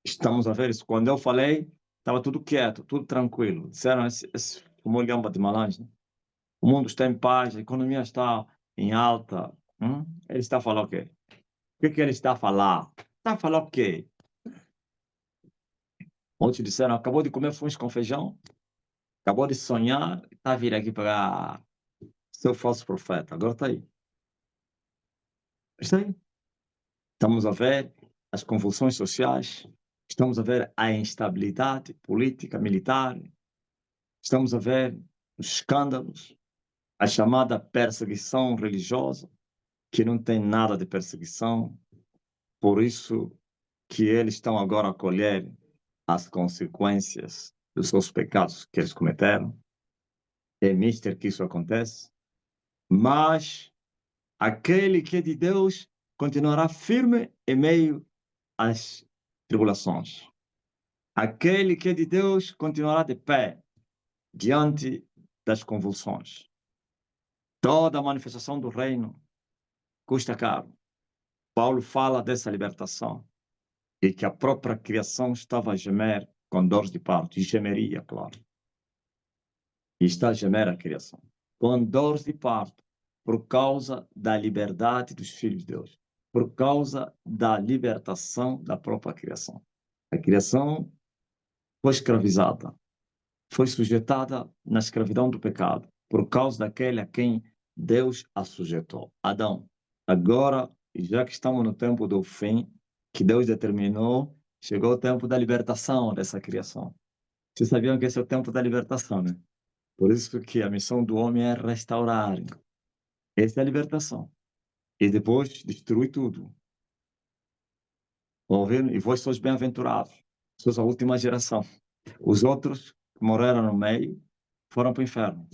Estamos a ver isso. Quando eu falei, estava tudo quieto, tudo tranquilo. Disseram como gamba de malange, né? O mundo está em paz, a economia está em alta. Ele está a falar o quê? O que ele está a falar? Está a falar o quê? Outros disseram, acabou de comer fungo com feijão, acabou de sonhar, está a vir aqui para seu falso profeta. Agora está aí. Está aí. Estamos a ver as convulsões sociais, estamos a ver a instabilidade política, militar, estamos a ver os escândalos, a chamada perseguição religiosa, que não tem nada de perseguição, por isso que eles estão agora a colher as consequências dos seus pecados que eles cometeram. É mister que isso acontece, mas aquele que é de Deus continuará firme em meio às tribulações. Aquele que é de Deus continuará de pé diante das convulsões. Toda a manifestação do reino custa caro. Paulo fala dessa libertação e que a própria criação estava a gemer com dores de parto, e gemeria, claro. E está a gemer a criação, com dores de parto, por causa da liberdade dos filhos de Deus, por causa da libertação da própria criação. A criação foi escravizada, foi sujeitada na escravidão do pecado, por causa daquele a quem Deus a sujeitou, Adão. Agora, já que estamos no tempo do fim, que Deus determinou, chegou o tempo da libertação dessa criação. Vocês sabiam que esse é o tempo da libertação, né? Por isso que a missão do homem é restaurar. Essa é a libertação. E depois destruir tudo. Ouviram? E vós sois bem-aventurados. Sois a última geração. Os outros que morreram no meio foram para o inferno.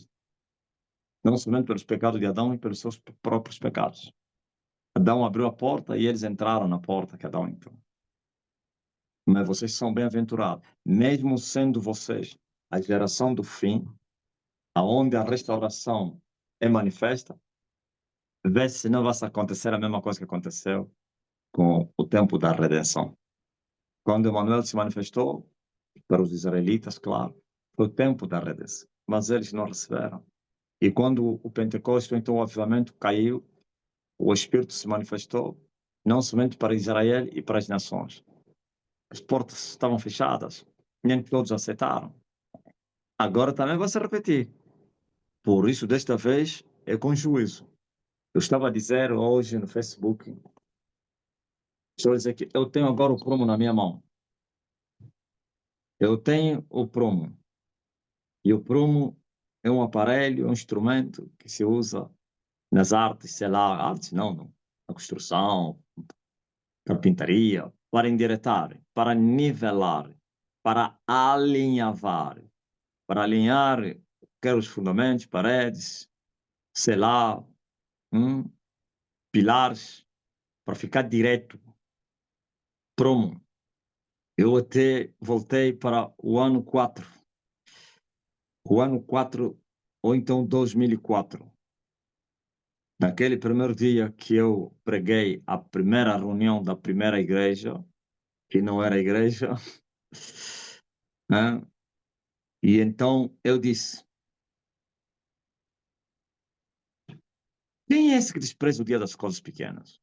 Não somente pelos pecados de Adão e pelos seus próprios pecados. Adão abriu a porta e eles entraram na porta que Adão entrou. Mas vocês são bem-aventurados, mesmo sendo vocês a geração do fim, aonde a restauração é manifesta, vê se não vai acontecer a mesma coisa que aconteceu com o tempo da redenção. Quando Emmanuel se manifestou, para os israelitas, claro, foi o tempo da redenção, mas eles não receberam. E quando o Pentecostes, então o avivamento caiu, o Espírito se manifestou, não somente para Israel e para as nações. As portas estavam fechadas, nem todos aceitaram. Agora também vai se repetir. Por isso, desta vez, é com juízo. Eu estava a dizer hoje no Facebook, estou a dizer que eu tenho agora o prumo na minha mão. Eu tenho o prumo. E o prumo é um aparelho, um instrumento que se usa nas artes, sei lá, artes não, na construção, carpintaria, para endireitar, para nivelar, para alinhavar, para alinhar, quer os fundamentos, paredes, sei lá, pilares, para ficar direto. Prumo. Eu até voltei para o ano 4. O ano 4, ou então 2004. Naquele primeiro dia que eu preguei a primeira reunião da primeira igreja, que não era igreja, né? E então eu disse: quem é esse que despreza o dia das coisas pequenas?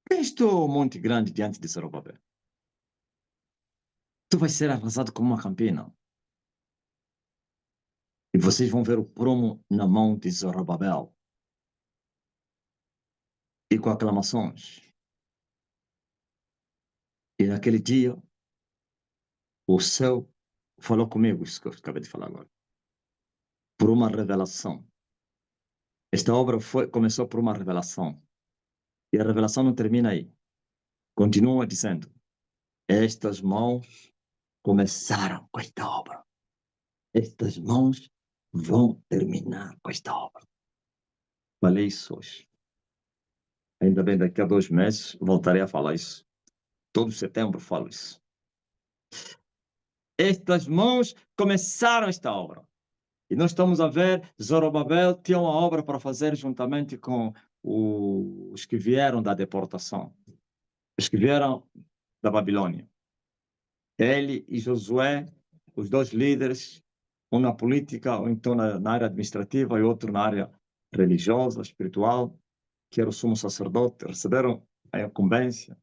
Quem estou o monte grande diante de Zorobabel? Tu vais ser arrasado como uma campina. E vocês vão ver o prumo na mão de Zorobabel. E com aclamações. E naquele dia, o céu falou comigo, isso que eu acabei de falar agora, por uma revelação. Esta obra começou por uma revelação. E a revelação não termina aí. Continua dizendo: estas mãos começaram com esta obra. Estas mãos vão terminar com esta obra. Falei isso hoje. Ainda bem, daqui a 2 meses voltarei a falar isso. Todo setembro falo isso. Estas mãos começaram esta obra. E nós estamos a ver, Zorobabel tinha uma obra para fazer juntamente com os que vieram da deportação. Os que vieram da Babilônia. Ele e Josué, os 2 líderes, um na política, ou então na área administrativa, e outro na área religiosa, espiritual, que era o sumo sacerdote, receberam a incumbência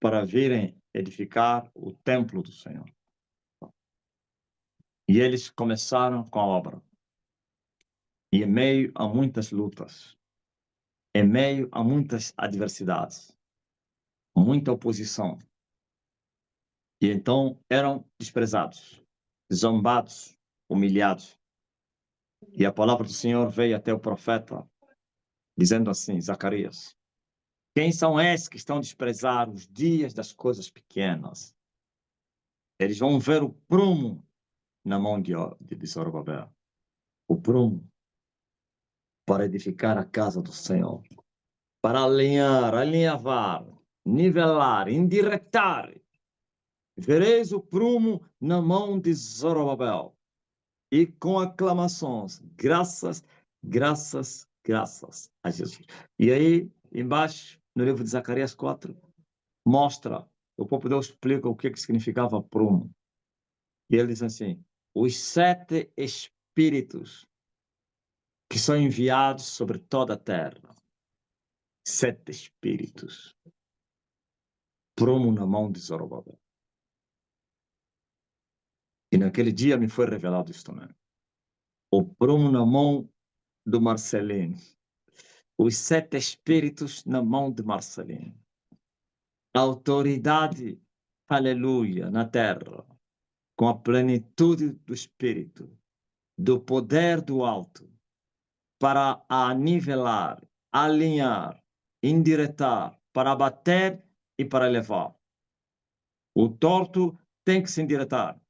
para virem edificar o templo do Senhor. E eles começaram com a obra. E em meio a muitas lutas, em meio a muitas adversidades, muita oposição, e então eram desprezados, zombados, humilhados. E a palavra do Senhor veio até o profeta, dizendo assim, Zacarias: quem são esses que estão a desprezar os dias das coisas pequenas? Eles vão ver o prumo na mão de Zorobabel. O prumo para edificar a casa do Senhor. Para alinhavar, nivelar, endireitar. Vereis o prumo na mão de Zorobabel. E com aclamações, graças, graças, graças a Jesus. E aí, embaixo, no livro de Zacarias 4, mostra, o próprio Deus explica o que significava prumo. E ele diz assim: os 7 espíritos que são enviados sobre toda a terra. 7 espíritos. Prumo na mão de Zorobabel. E naquele dia me foi revelado isso também. O prumo na mão do Marcelino. Os 7 espíritos na mão de Marcelino. A autoridade, aleluia, na terra, com a plenitude do Espírito, do poder do alto, para anivelar, alinhar, endireitar, para abater e para levar. O torto tem que se endireitar.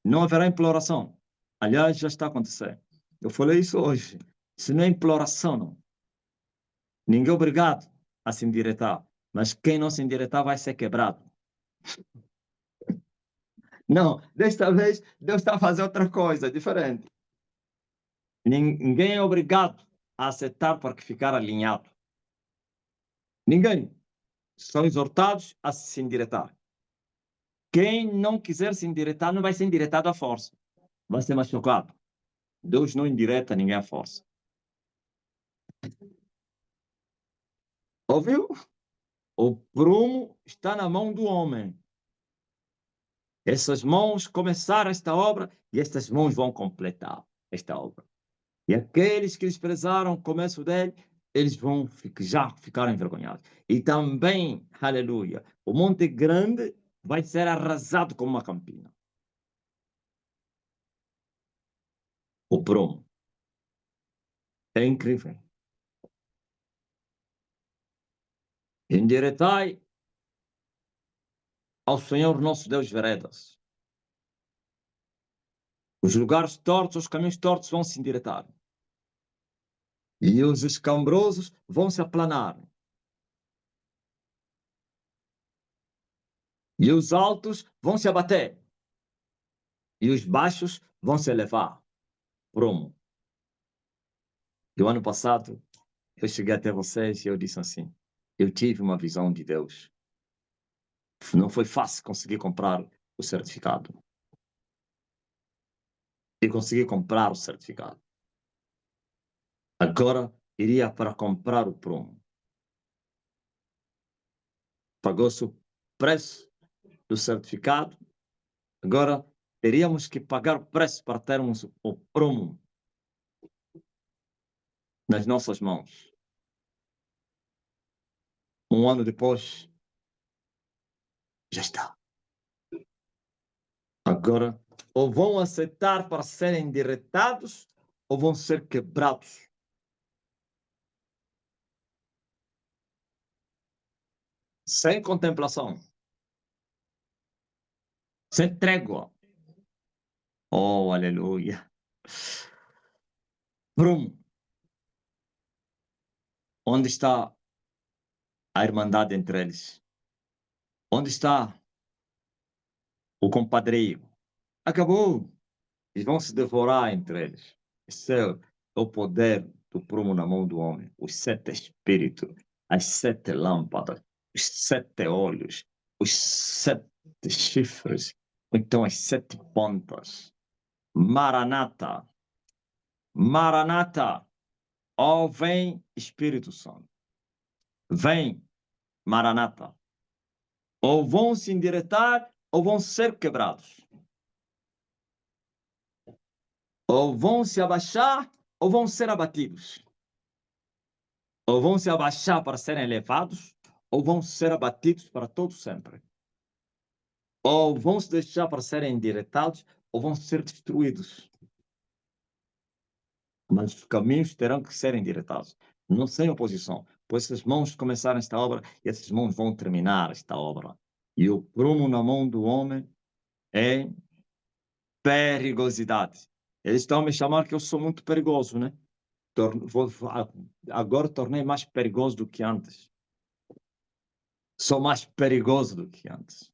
Não haverá imploração. Aliás, já está acontecendo. Eu falei isso hoje. Isso não é imploração, não. Ninguém é obrigado a se endireitar, mas quem não se endireitar vai ser quebrado. Não, desta vez Deus está a fazer outra coisa, diferente. Ninguém é obrigado a aceitar para ficar alinhado. Ninguém. São exortados a se endireitar. Quem não quiser se endireitar não vai ser endireitado à força. Vai ser machucado. Deus não endireita ninguém à força. Ouviu? O prumo está na mão do homem. Essas mãos começaram esta obra e estas mãos vão completar esta obra. E aqueles que desprezaram o começo dele, eles vão já ficar envergonhados. E também, aleluia, o monte grande vai ser arrasado como uma campina. O prumo. É incrível. Endireitai ao Senhor nosso Deus veredas. Os lugares tortos, os caminhos tortos vão se endireitar. E os escambrosos vão se aplanar. E os altos vão se abater. E os baixos vão se elevar. Prumo. E o ano passado, eu cheguei até vocês e eu disse assim, eu tive uma visão de Deus. Não foi fácil conseguir comprar o certificado. E consegui comprar o certificado. Agora, iria para comprar o prumo. Pagou-se o preço do certificado. Agora, teríamos que pagar o preço para termos o prumo nas nossas mãos. Um ano depois, já está. Agora, ou vão aceitar para serem endireitados, ou vão ser quebrados. Sem contemplação. Sem trégua. Oh, aleluia. Prumo. Onde está a irmandade entre eles? Onde está o compadreio? Acabou. Eles vão se devorar entre eles. Esse é o poder do prumo na mão do homem. Os 7 espíritos, as 7 lâmpadas, os 7 olhos, os 7 chifres, então as 7 pontas. Maranata. Maranata. Oh, vem Espírito Santo. Vem, Maranata. Ou vão se endireitar, ou vão ser quebrados. Ou vão se abaixar, ou vão ser abatidos. Ou vão se abaixar para serem elevados, ou vão ser abatidos para todo sempre. Ou vão se deixar para serem endireitados, ou vão ser destruídos. Mas os caminhos terão que ser endireitados. Não sem oposição, pois essas mãos começaram esta obra e essas mãos vão terminar esta obra. E o prumo na mão do homem é perigosidade. Eles estão a me chamar que eu sou muito perigoso, né? Agora tornei mais perigoso do que antes. Sou mais perigoso do que antes.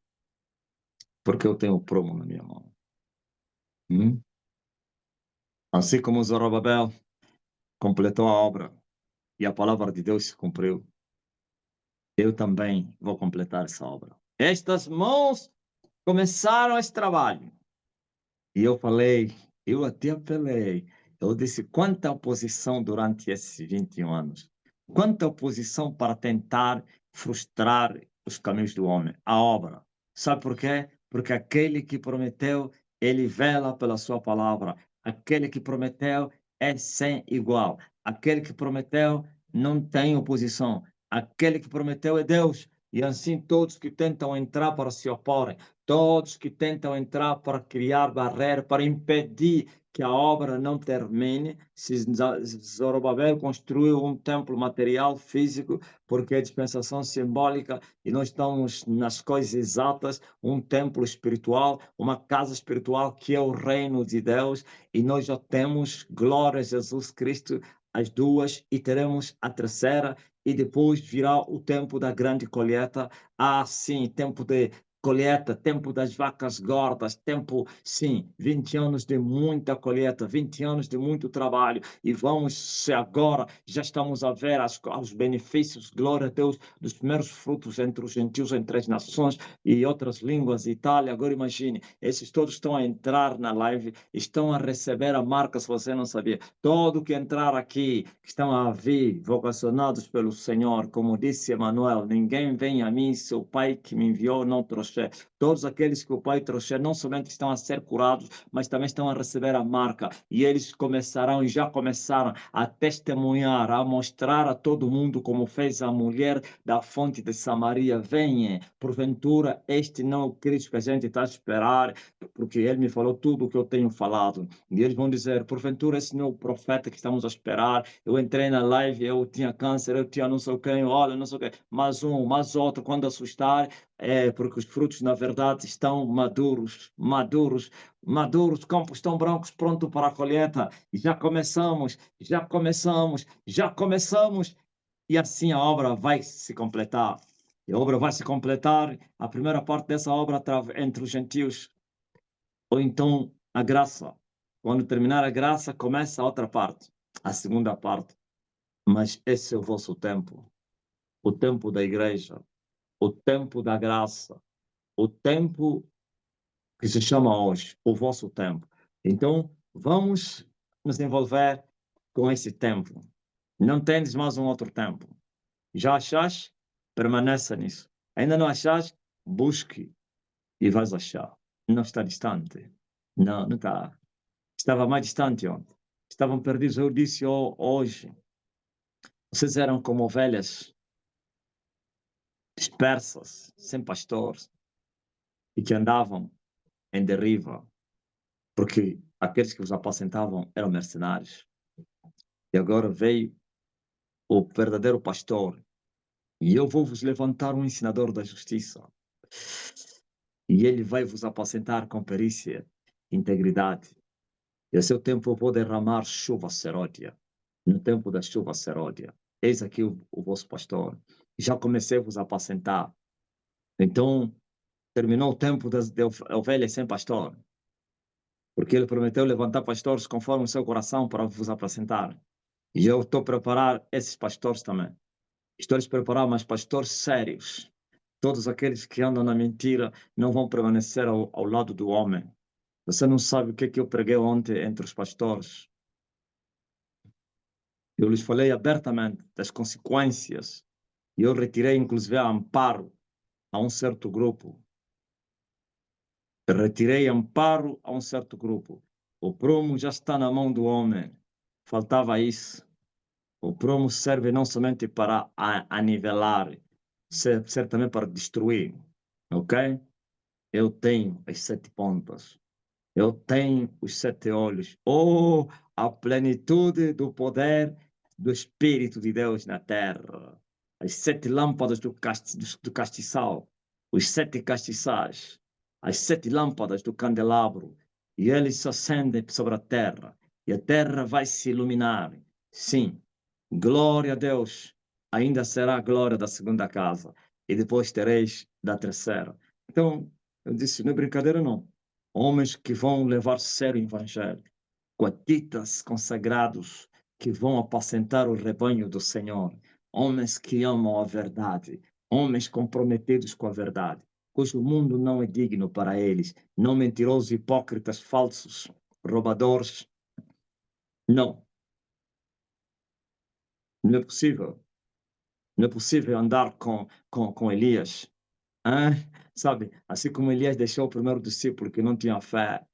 Porque eu tenho o prumo na minha mão. Assim como Zorobabel completou a obra e a palavra de Deus se cumpriu, eu também vou completar essa obra. Estas mãos começaram esse trabalho. E eu falei, eu até apelei, eu disse, quanta oposição durante esses 21 anos. Quanta oposição para tentar frustrar os caminhos do homem, a obra. Sabe por quê? Porque aquele que prometeu, ele vela pela sua palavra. Aquele que prometeu é sem igual. Aquele que prometeu não tem oposição. Aquele que prometeu é Deus. E assim todos que tentam entrar para se oporem, todos que tentam entrar para criar barreira, para impedir que a obra não termine, se Zorobabel construiu um templo material, físico, porque é dispensação simbólica, e nós estamos nas coisas exatas, um templo espiritual, uma casa espiritual que é o reino de Deus, e nós já temos, glória a Jesus Cristo, as duas, e teremos a terceira, e depois virá o tempo da grande colheita. Ah, sim, tempo de colheita, tempo das vacas gordas, tempo, sim, 20 anos de muita colheita, 20 anos de muito trabalho, e vamos agora, já estamos a ver os benefícios, glória a Deus, dos primeiros frutos entre os gentios, entre as nações e outras línguas, Itália. Agora imagine, esses todos estão a entrar na live, estão a receber a marca, se você não sabia. Todo que entrar aqui, que estão a vir, vocacionados pelo Senhor, como disse Emanuel, ninguém vem a mim se o Pai que me enviou não trouxer. Todos aqueles que o Pai trouxer não somente estão a ser curados, mas também estão a receber a marca. E eles começarão e já começaram a testemunhar, a mostrar a todo mundo como fez a mulher da fonte de Samaria. Venha, porventura, este não é o Cristo que a gente está a esperar, porque ele me falou tudo o que eu tenho falado. E eles vão dizer, porventura, esse não é o profeta que estamos a esperar. Eu entrei na live, eu tinha câncer, eu tinha não sei quem, olha, não sei o quê. Mais um, mais outro, quando assustar, porque os frutos, na verdade, estão maduros, maduros, maduros, campos estão brancos, pronto para a colheita. E já começamos, já começamos, já começamos. E assim a obra vai se completar. E a obra vai se completar, a primeira parte dessa obra entre os gentios, ou então a graça. Quando terminar a graça, começa a outra parte, a segunda parte. Mas esse é o vosso tempo, o tempo da igreja, o tempo da graça, o tempo que se chama hoje, o vosso tempo. Então, vamos nos envolver com esse tempo. Não tendes mais um outro tempo. Já achas? Permaneça nisso. Ainda não achas? Busque e vais achar. Não está distante. Não, não está. Estava mais distante ontem. Estavam perdidos. Eu disse hoje. Vocês eram como ovelhas dispersas, sem pastores, e que andavam em deriva, porque aqueles que os apacentavam eram mercenários. E agora veio o verdadeiro pastor, e eu vou vos levantar um ensinador da justiça, e ele vai vos apacentar com perícia, integridade. E a seu tempo eu vou derramar chuva seródia, no tempo da chuva seródia. Eis aqui o vosso pastor. Já comecei a vos apacentar. Então, terminou o tempo das ovelhas sem pastor, porque ele prometeu levantar pastores conforme o seu coração para vos apacentar. E eu estou a preparar esses pastores também. Estou a lhes preparar, mas pastores sérios. Todos aqueles que andam na mentira não vão permanecer ao lado do homem. Você não sabe o que eu preguei ontem entre os pastores. Eu lhes falei abertamente das consequências. E eu retirei, inclusive, amparo a um certo grupo. Retirei amparo a um certo grupo. O prumo já está na mão do homem. Faltava isso. O prumo serve não somente para anivelar, serve também para destruir. Ok? Eu tenho as 7 pontas. Eu tenho os 7 olhos. Oh, a plenitude do poder do Espírito de Deus na terra. As 7 lâmpadas do castiçal. Os 7 castiçais. As 7 lâmpadas do candelabro. E eles se acendem sobre a terra. E a terra vai se iluminar. Sim. Glória a Deus. Ainda será a glória da segunda casa. E depois tereis da terceira. Então, eu disse, não é brincadeira não. Homens que vão levar sério o evangelho. Coatitas consagrados que vão apacentar o rebanho do Senhor. Homens que amam a verdade. Homens comprometidos com a verdade. Cujo mundo não é digno para eles. Não mentirosos, hipócritas, falsos, roubadores. Não. Não é possível. Não é possível andar com Elias. Sabe, assim como Elias deixou o primeiro discípulo que não tinha fé,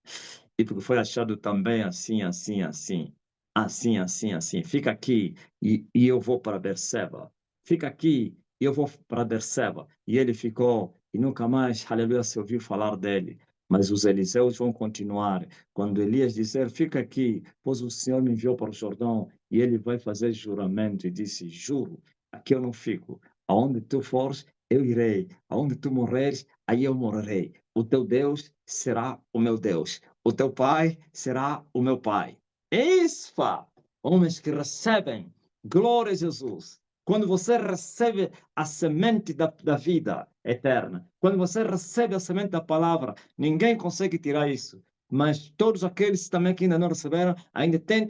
e porque foi achado também assim, assim, assim, assim, assim, assim. Fica aqui e eu vou para Berseba. Fica aqui e eu vou para Berseba. E ele ficou e nunca mais, aleluia, se ouviu falar dele. Mas os Eliseus vão continuar. Quando Elias disser, fica aqui, pois o Senhor me enviou para o Jordão, e ele vai fazer juramento, e disse, juro, aqui eu não fico. Aonde tu fores, eu irei. Aonde tu morreres, aí eu morrerei. O teu Deus será o meu Deus. O teu pai será o meu pai. Isfa, homens que recebem. Glória a Jesus. Quando você recebe a semente da vida eterna, quando você recebe a semente da palavra, ninguém consegue tirar isso. Mas todos aqueles também que ainda não receberam, ainda têm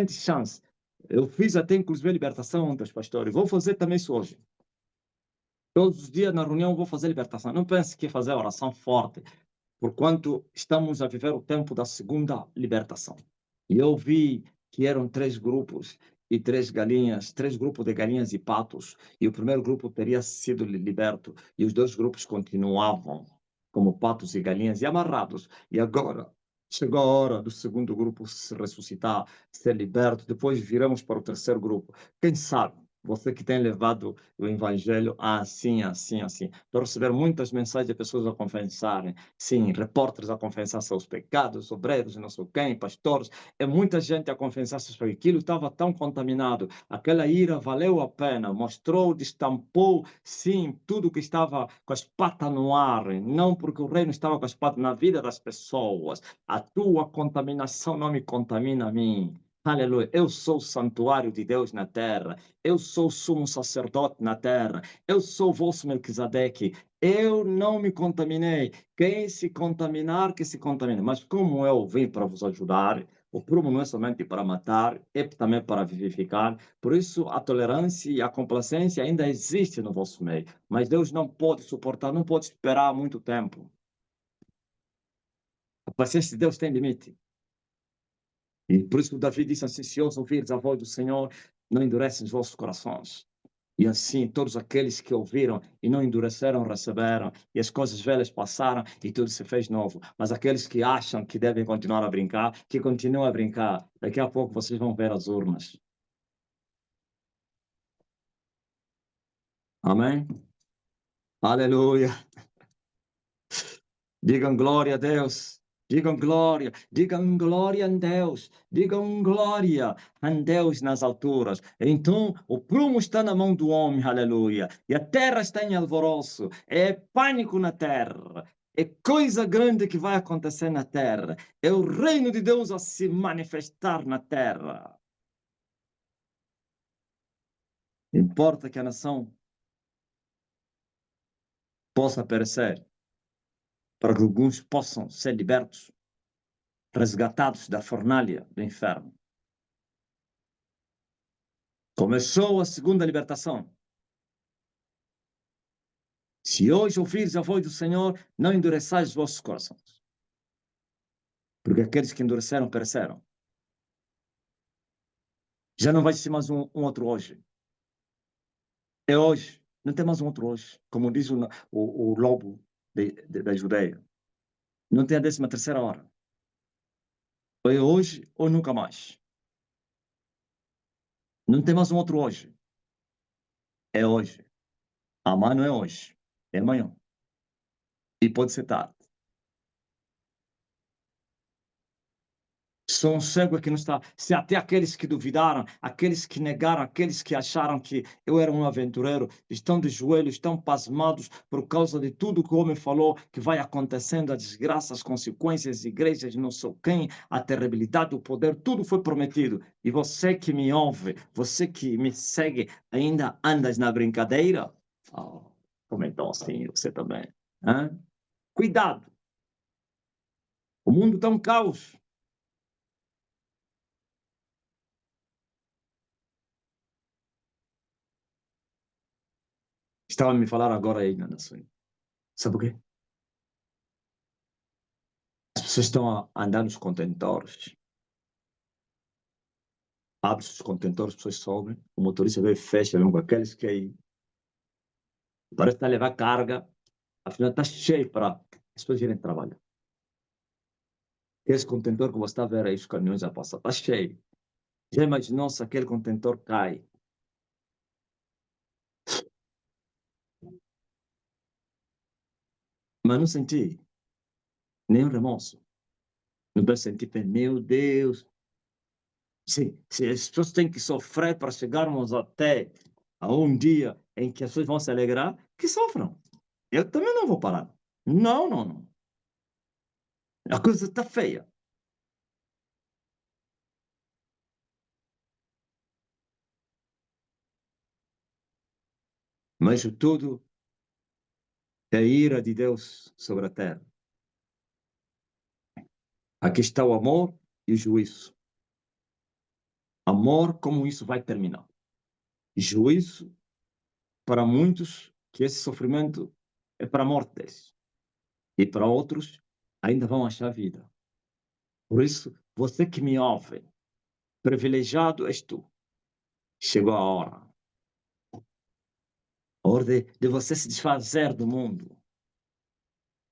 chance. Eu fiz até inclusive a libertação ontem, pastores. Vou fazer também isso hoje. Todos os dias na reunião vou fazer libertação. Não pense que fazer oração forte, porquanto estamos a viver o tempo da segunda libertação. E eu vi que eram 3 grupos e 3 galinhas, 3 grupos de galinhas e patos, e o primeiro grupo teria sido liberto, e os 2 grupos continuavam como patos e galinhas e amarrados. E agora chegou a hora do segundo grupo se ressuscitar, ser liberto, depois viramos para o terceiro grupo. Quem sabe? Você que tem levado o evangelho assim. Estou recebendo muitas mensagens de pessoas a confessarem. Sim, repórteres a confessar seus pecados, obreiros, não sei quem, pastores. É muita gente a confessar seus pecados. Aquilo estava tão contaminado. Aquela ira valeu a pena. Mostrou, destampou, sim, tudo que estava com as patas no ar. Não porque o reino estava com as patas na vida das pessoas. A tua contaminação não me contamina a mim. Aleluia. Eu sou o santuário de Deus na terra. Eu sou o sumo sacerdote na terra. Eu sou o vosso Melquisedeque. Eu não me contaminei. Quem se contaminar, que se contamine. Mas como eu vim para vos ajudar, o prumo não é somente para matar, é também para vivificar. Por isso, a tolerância e a complacência ainda existe no vosso meio. Mas Deus não pode suportar, não pode esperar muito tempo. A paciência de Deus tem limite. E por isso que Davi disse assim, se ouvires a voz do Senhor, não endurecem os vossos corações. E assim, todos aqueles que ouviram e não endureceram, receberam, e as coisas velhas passaram e tudo se fez novo. Mas aqueles que acham que devem continuar a brincar, que continuam a brincar, daqui a pouco vocês vão ver as urnas. Amém? Aleluia! Digam glória a Deus. Digam glória a Deus, digam glória a Deus nas alturas. Então, o prumo está na mão do homem, aleluia, e a terra está em alvoroço, é pânico na terra, é coisa grande que vai acontecer na terra, é o reino de Deus a se manifestar na terra. Importa que a nação possa perecer, para que alguns possam ser libertos, resgatados da fornalha do inferno. Começou a segunda libertação. Se hoje ouvires a voz do Senhor, não endureçais os vossos corações. Porque aqueles que endureceram, pereceram. Já não vai ser mais um outro hoje. É hoje. Não tem mais um outro hoje. Como diz o lobo da Judeia. Não tem a 13ª hora. Ou é hoje ou nunca mais. Não tem mais um outro hoje. É hoje. Amanhã não é hoje. É amanhã. E pode ser tarde. Sou um cego que não está. Se até aqueles que duvidaram, aqueles que negaram, aqueles que acharam que eu era um aventureiro, estão de joelhos, estão pasmados por causa de tudo que o homem falou, que vai acontecendo, a desgraça, as consequências, igrejas, não sei quem, a terribilidade, o poder, tudo foi prometido. E você que me ouve, você que me segue, ainda andas na brincadeira? Oh, como então assim, você também? Hã? Cuidado! O mundo está um caos. Estava a me falar agora aí na nação. Sabe o quê? As pessoas estão a andar nos contentores. Abre-se os contentores, as pessoas sobem. O motorista vem e fecha, mesmo com aqueles que aí. Parece que está a levar carga. Afinal, está cheio para as pessoas irem trabalhar. Esse contentor que você está a ver aí, os caminhões a passar, está cheio. Já imaginou se aquele contentor cai? Mas não senti. nenhum remorso. Não vai sentir, meu Deus, se as pessoas têm que sofrer para chegarmos até a um dia em que as pessoas vão se alegrar, que sofram. Eu também não vou parar. Não, não, não. A coisa está feia. Mas tudo é a ira de Deus sobre a terra. Aqui está o amor e o juízo. Amor, como isso vai terminar? Juízo, para muitos, que esse sofrimento é para a morte deles. E para outros, ainda vão achar vida. Por isso, você que me ouve, privilegiado és tu. Chegou a hora. A hora de você se desfazer do mundo.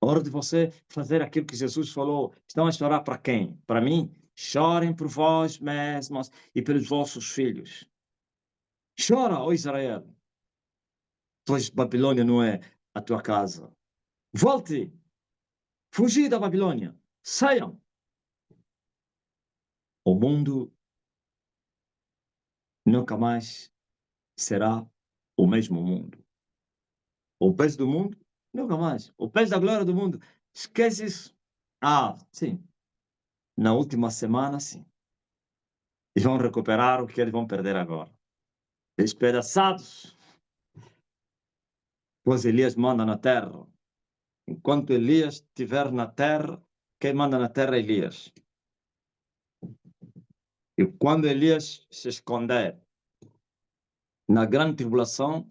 A hora de você fazer aquilo que Jesus falou. Estão a chorar para quem? Para mim? Chorem por vós mesmos e pelos vossos filhos. Chora, ó Israel. Pois Babilônia não é a tua casa. Volte. Fugi da Babilônia. Saiam. O mundo nunca mais será o mesmo mundo. O peso do mundo, nunca mais. O peso da glória do mundo, esquece isso. Ah, sim. Na última semana, sim. Eles vão recuperar o que eles vão perder agora. Despedaçados. Pois Elias manda na terra. Enquanto Elias estiver na terra, quem manda na terra é Elias. E quando Elias se esconder na grande tribulação,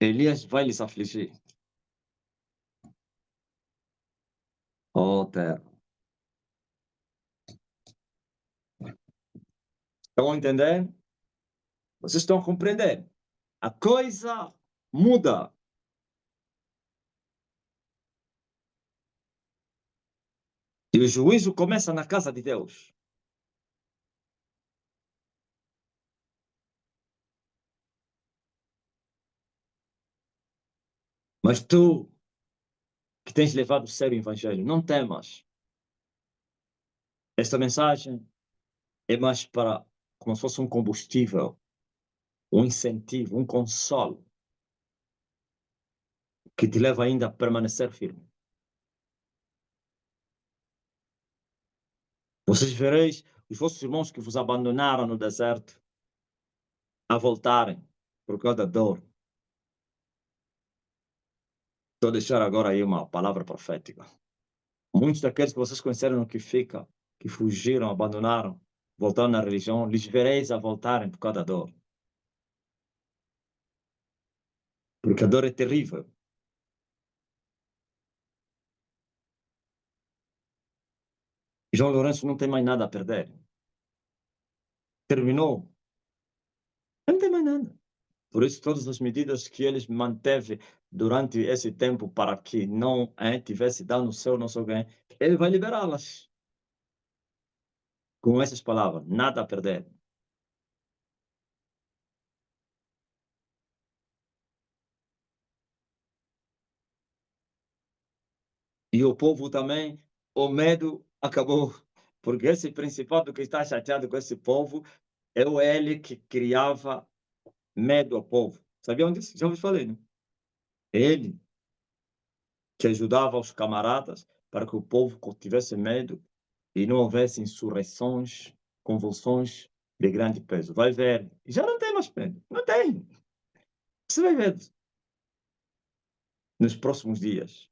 Elias vai lhes afligir. Oh, terra. Estão a entender? Vocês estão a compreender? A coisa muda. E o juízo começa na casa de Deus. Mas tu, que tens levado a sério o Evangelho, não temas. Esta mensagem é mais para, como se fosse um combustível, um incentivo, um consolo, que te leva ainda a permanecer firme. Vocês vereis os vossos irmãos que vos abandonaram no deserto a voltarem por causa da dor. Estou a deixar agora aí uma palavra profética. Muitos daqueles que vocês conheceram no que fica, que fugiram, abandonaram, voltaram na religião, lhes vereis a voltarem por causa da dor. Porque a dor é terrível. João Lourenço não tem mais nada a perder. Terminou. Não tem mais nada. Por isso, todas as medidas que eles manteve durante esse tempo para que não tivesse dano seu, não sei o quê, ele vai liberá-las. Com essas palavras, nada a perder. E o povo também, o medo acabou. Porque esse principado que está chateado com esse povo, é ele que criava medo ao povo. Sabiam disso? Já vos falei, né? Ele que ajudava os camaradas para que o povo tivesse medo e não houvesse insurreições, convulsões de grande peso. Vai ver, já não tem mais medo. Não tem. Você vai ver nos próximos dias.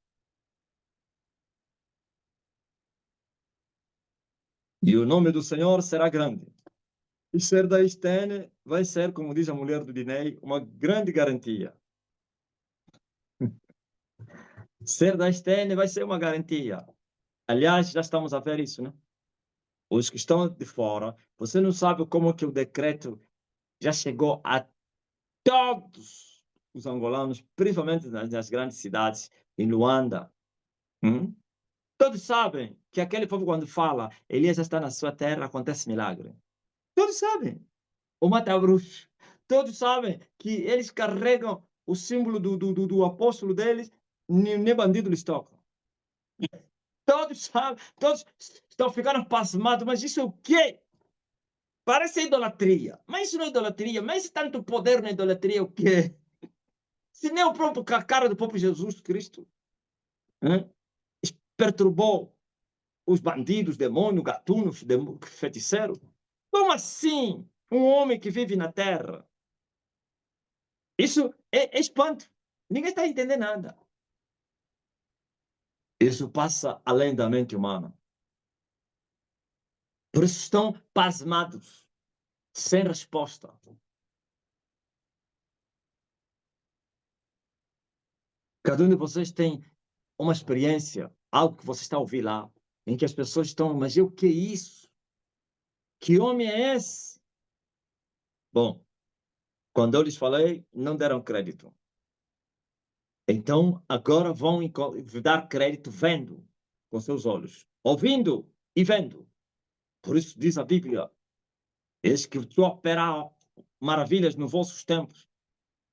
E o nome do Senhor será grande. E ser da Estene vai ser, como diz a mulher do Dinei, uma grande garantia. Ser da Estene vai ser uma garantia. Aliás, já estamos a ver isso, né? Os que estão de fora, você não sabe como que o decreto já chegou a todos os angolanos, principalmente nas grandes cidades, em Luanda. Todos sabem que aquele povo, quando fala, Elias está na sua terra, acontece milagre. Todos sabem. O mata-bruxo. Todos sabem que eles carregam o símbolo do apóstolo deles, nem bandido lhes toca. Todos sabem, todos estão ficando pasmados, mas isso é o quê? Parece idolatria. Mas isso não é idolatria, mas tanto poder na idolatria, o quê? Se nem o próprio cara do próprio Jesus Cristo perturbou os bandidos, demônios, gatunos, feiticeiros. Como assim um homem que vive na terra? Isso é espanto. Ninguém está entendendo nada. Isso passa além da mente humana. Por isso estão pasmados, sem resposta. Cada um de vocês tem uma experiência, algo que você está a ouvir lá, em que as pessoas estão, mas o que é isso? Que homem é esse? Bom, quando eu lhes falei, não deram crédito. Então, agora vão dar crédito vendo com seus olhos, ouvindo e vendo. Por isso diz a Bíblia, eis que tu operar maravilhas nos vossos tempos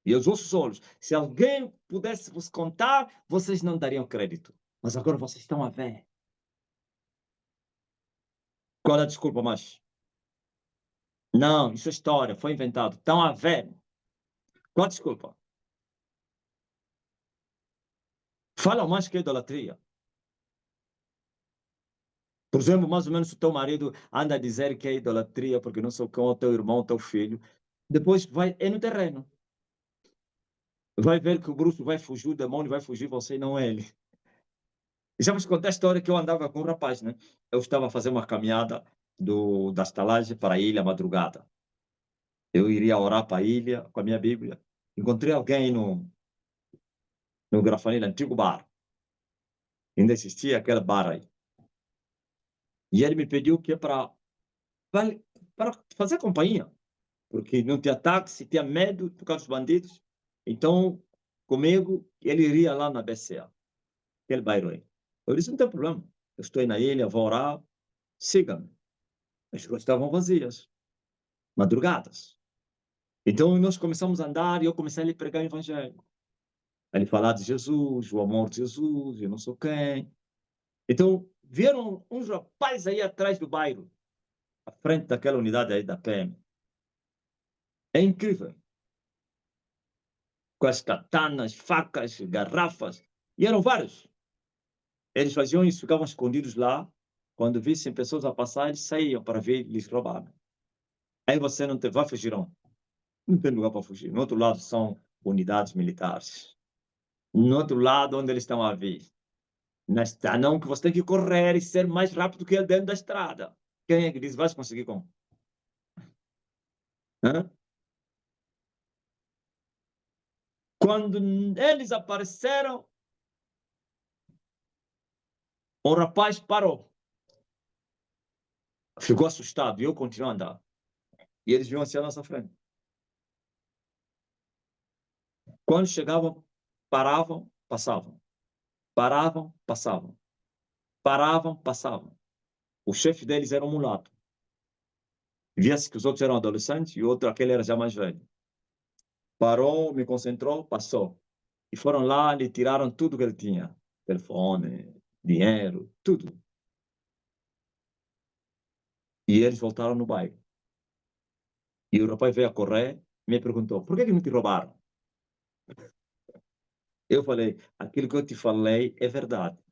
e aos vossos olhos. Se alguém pudesse vos contar, vocês não dariam crédito. Mas agora vocês estão a ver. Qual é a desculpa mais? Não, isso é história, foi inventado. Estão a ver. Qual a desculpa? Falam mais que idolatria. Por exemplo, mais ou menos o teu marido anda a dizer que é idolatria, porque não sei o que, o teu irmão, o teu filho. Depois vai, é no terreno. Vai ver que o bruxo vai fugir, o demônio vai fugir, você e não ele. E já vos contei a história que eu andava com um rapaz, né? Eu estava a fazer uma caminhada da estalagem para a ilha madrugada. Eu iria orar para a ilha com a minha Bíblia. Encontrei alguém no Grafanil, antigo bar. Ainda existia aquele bar aí. E ele me pediu que é para fazer companhia. Porque não tinha táxi, tinha medo por causa dos bandidos. Então, comigo, ele iria lá na BCA, aquele bairro aí. Eu disse, não tem problema. Eu estou aí na ilha, vou orar, siga-me. As ruas estavam vazias, madrugadas. Então, nós começamos a andar e eu comecei a lhe pregar o evangelho. A lhe falar de Jesus, o amor de Jesus, eu não sou quem. Então, vieram uns rapazes aí atrás do bairro, à frente daquela unidade aí da PM. É incrível. Com as katanas, facas, garrafas, e eram vários. Eles faziam isso, ficavam escondidos lá. Quando vissem pessoas a passar, eles saíam para ver lhes roubar. Aí você não vai fugir, não. Não tem lugar para fugir. No outro lado são unidades militares. No outro lado, onde eles estão a vir. Não, que você tem que correr e ser mais rápido que ele dentro da estrada. Quem é que diz, vai conseguir como? Hã? Quando eles apareceram, o rapaz parou. Ficou assustado e eu continuei a andar. E eles vinham assim à nossa frente. Quando chegavam, paravam, passavam. Paravam, passavam. Paravam, passavam. O chefe deles era um mulato. Via-se que os outros eram adolescentes e o outro, aquele era já mais velho. Parou, me concentrou, passou. E foram lá, lhe tiraram tudo que ele tinha. Telefone, dinheiro, tudo. E eles voltaram no bairro. E o rapaz veio a correr, me perguntou, por que não te roubaram? Eu falei, aquilo que eu te falei é verdade.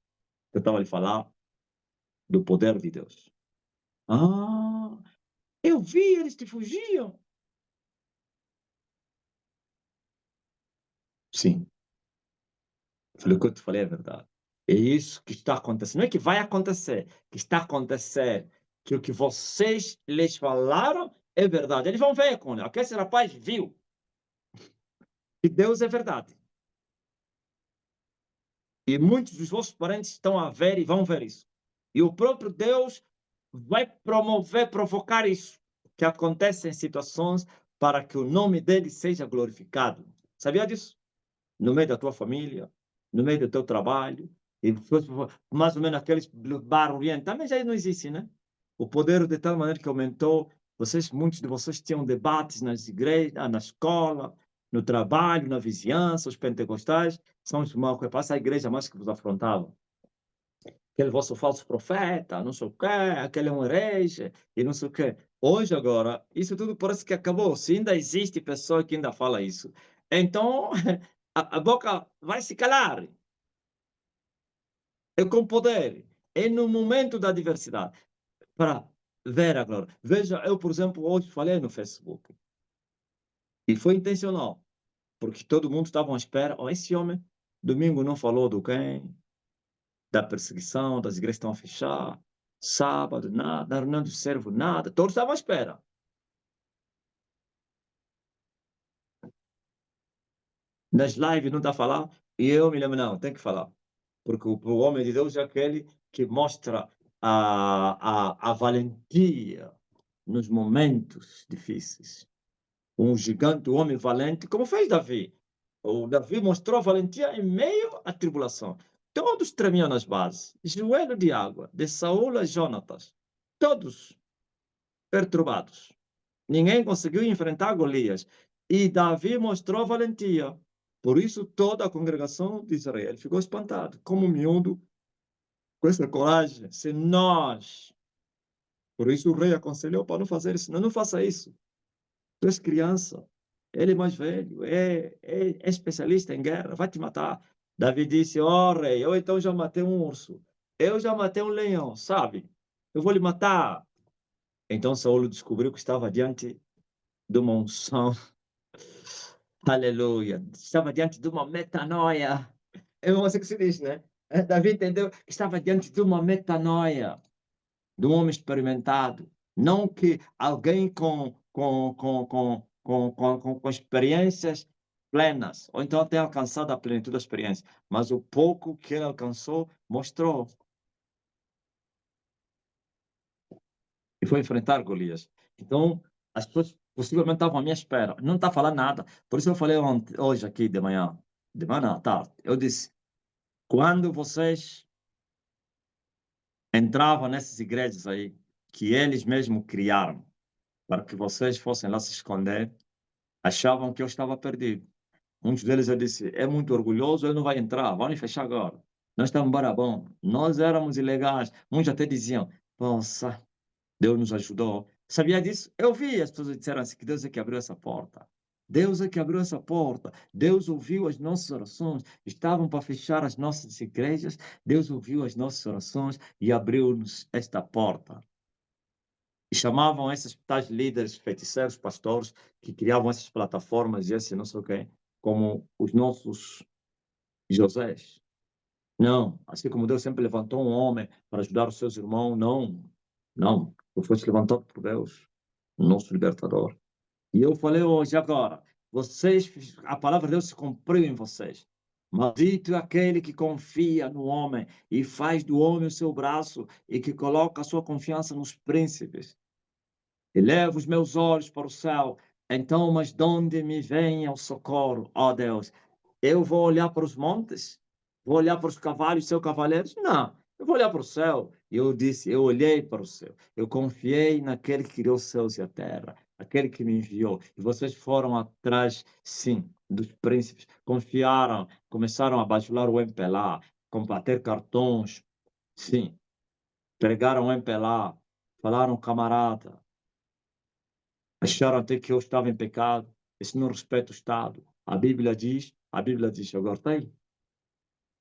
Eu estava a lhe falar do poder de Deus. Ah, eu vi, eles te fugiam. Sim. Eu falei, o que eu te falei é verdade. É isso que está acontecendo. Não é que vai acontecer, que está acontecendo. Que o que vocês lhes falaram é verdade. Eles vão ver com ele. Esse rapaz viu. Que Deus é verdade. E muitos dos vossos parentes estão a ver e vão ver isso. E o próprio Deus vai provocar isso. Que acontece em situações para que o nome dele seja glorificado. Sabia disso? No meio da tua família, no meio do teu trabalho, e mais ou menos aqueles barulhentos, também já não existe, né? O poder de tal maneira que aumentou, muitos de vocês tinham debates nas igrejas, na escola, no trabalho, na vizinhança, os pentecostais, são os mal que passa a igreja mais que vos afrontavam. aquele vosso falso profeta, não sei o quê, aquele é um herege, e não sei o quê. Hoje, agora, isso tudo parece que acabou. Se ainda existe pessoa que ainda fala isso, então a boca vai se calar. É com poder. É no momento da diversidade. Para ver agora. Veja, eu, por exemplo, hoje falei no Facebook. E foi intencional. Porque todo mundo estava à espera. Oh, esse homem, domingo não falou do quem? Da perseguição, das igrejas estão a fechar. Sábado, nada. Na reunião do servo, nada. Todos estavam à espera. Nas lives não está a falar. E eu me lembro, não, tem que falar. Porque o homem de Deus é aquele que mostra a valentia nos momentos difíceis. Um gigante, um homem valente, como fez Davi. O Davi mostrou valentia em meio à tribulação. Todos tremiam nas bases. Joelho de água, de Saul a Jonatas. Todos perturbados. Ninguém conseguiu enfrentar Golias. E Davi mostrou valentia. Por isso, toda a congregação de Israel ficou espantada. Como miúdo, com essa coragem, se nós. Por isso, o rei aconselhou para não fazer isso. Não, não faça isso. Tu és criança. Ele é mais velho. É especialista em guerra. Vai te matar. Davi disse: ó, rei, eu então já matei um urso. Eu já matei um leão, sabe? Eu vou lhe matar. Então Saul descobriu que estava diante de uma unção. Aleluia. Estava diante de uma metanoia. É assim que se diz, né? Davi entendeu que estava diante de uma metanoia, de um homem experimentado. Não que alguém com experiências plenas, ou então tenha alcançado a plenitude da experiência, mas o pouco que ele alcançou mostrou. E foi enfrentar Golias. Então, as pessoas possivelmente estavam à minha espera. Não está falando nada. Por isso eu falei hoje aqui de manhã, à tarde. Eu disse, quando vocês entravam nessas igrejas aí, que eles mesmos criaram, para que vocês fossem lá se esconder, achavam que eu estava perdido. Muitos deles eu disse, é muito orgulhoso, ele não vai entrar, vamos fechar agora. Nós estamos barabom, nós éramos ilegais. Muitos até diziam, nossa, Deus nos ajudou. Sabia disso? Eu vi as pessoas disseram assim, que Deus é que abriu essa porta. Deus é que abriu essa porta. Deus ouviu as nossas orações. Estavam para fechar as nossas igrejas. Deus ouviu as nossas orações e abriu-nos esta porta. E chamavam esses tais líderes, feiticeiros, pastores, que criavam essas plataformas e esse não sei o quê, como os nossos Josés. Não, assim como Deus sempre levantou um homem para ajudar os seus irmãos, não. Tu foste levantado por Deus, o nosso libertador. E eu falei hoje, agora, vocês, a palavra de Deus se cumpriu em vocês. Maldito é aquele que confia no homem e faz do homem o seu braço e que coloca a sua confiança nos príncipes. Elevo os meus olhos para o céu, então, mas de onde me vem o socorro, ó Deus? Eu vou olhar para os montes? Vou olhar para os cavalos, seus cavaleiros? Não, eu vou olhar para o céu. E eu disse, eu olhei para o céu. Eu confiei naquele que criou os céus e a terra, aquele que me enviou. E vocês foram atrás, sim, dos príncipes. Confiaram, começaram a bajular o MPLA, combater cartões. Sim, pregaram o MPLA, falaram camarada. Acharam até que eu estava em pecado. Isso não respeita o Estado. A Bíblia diz, agora está aí.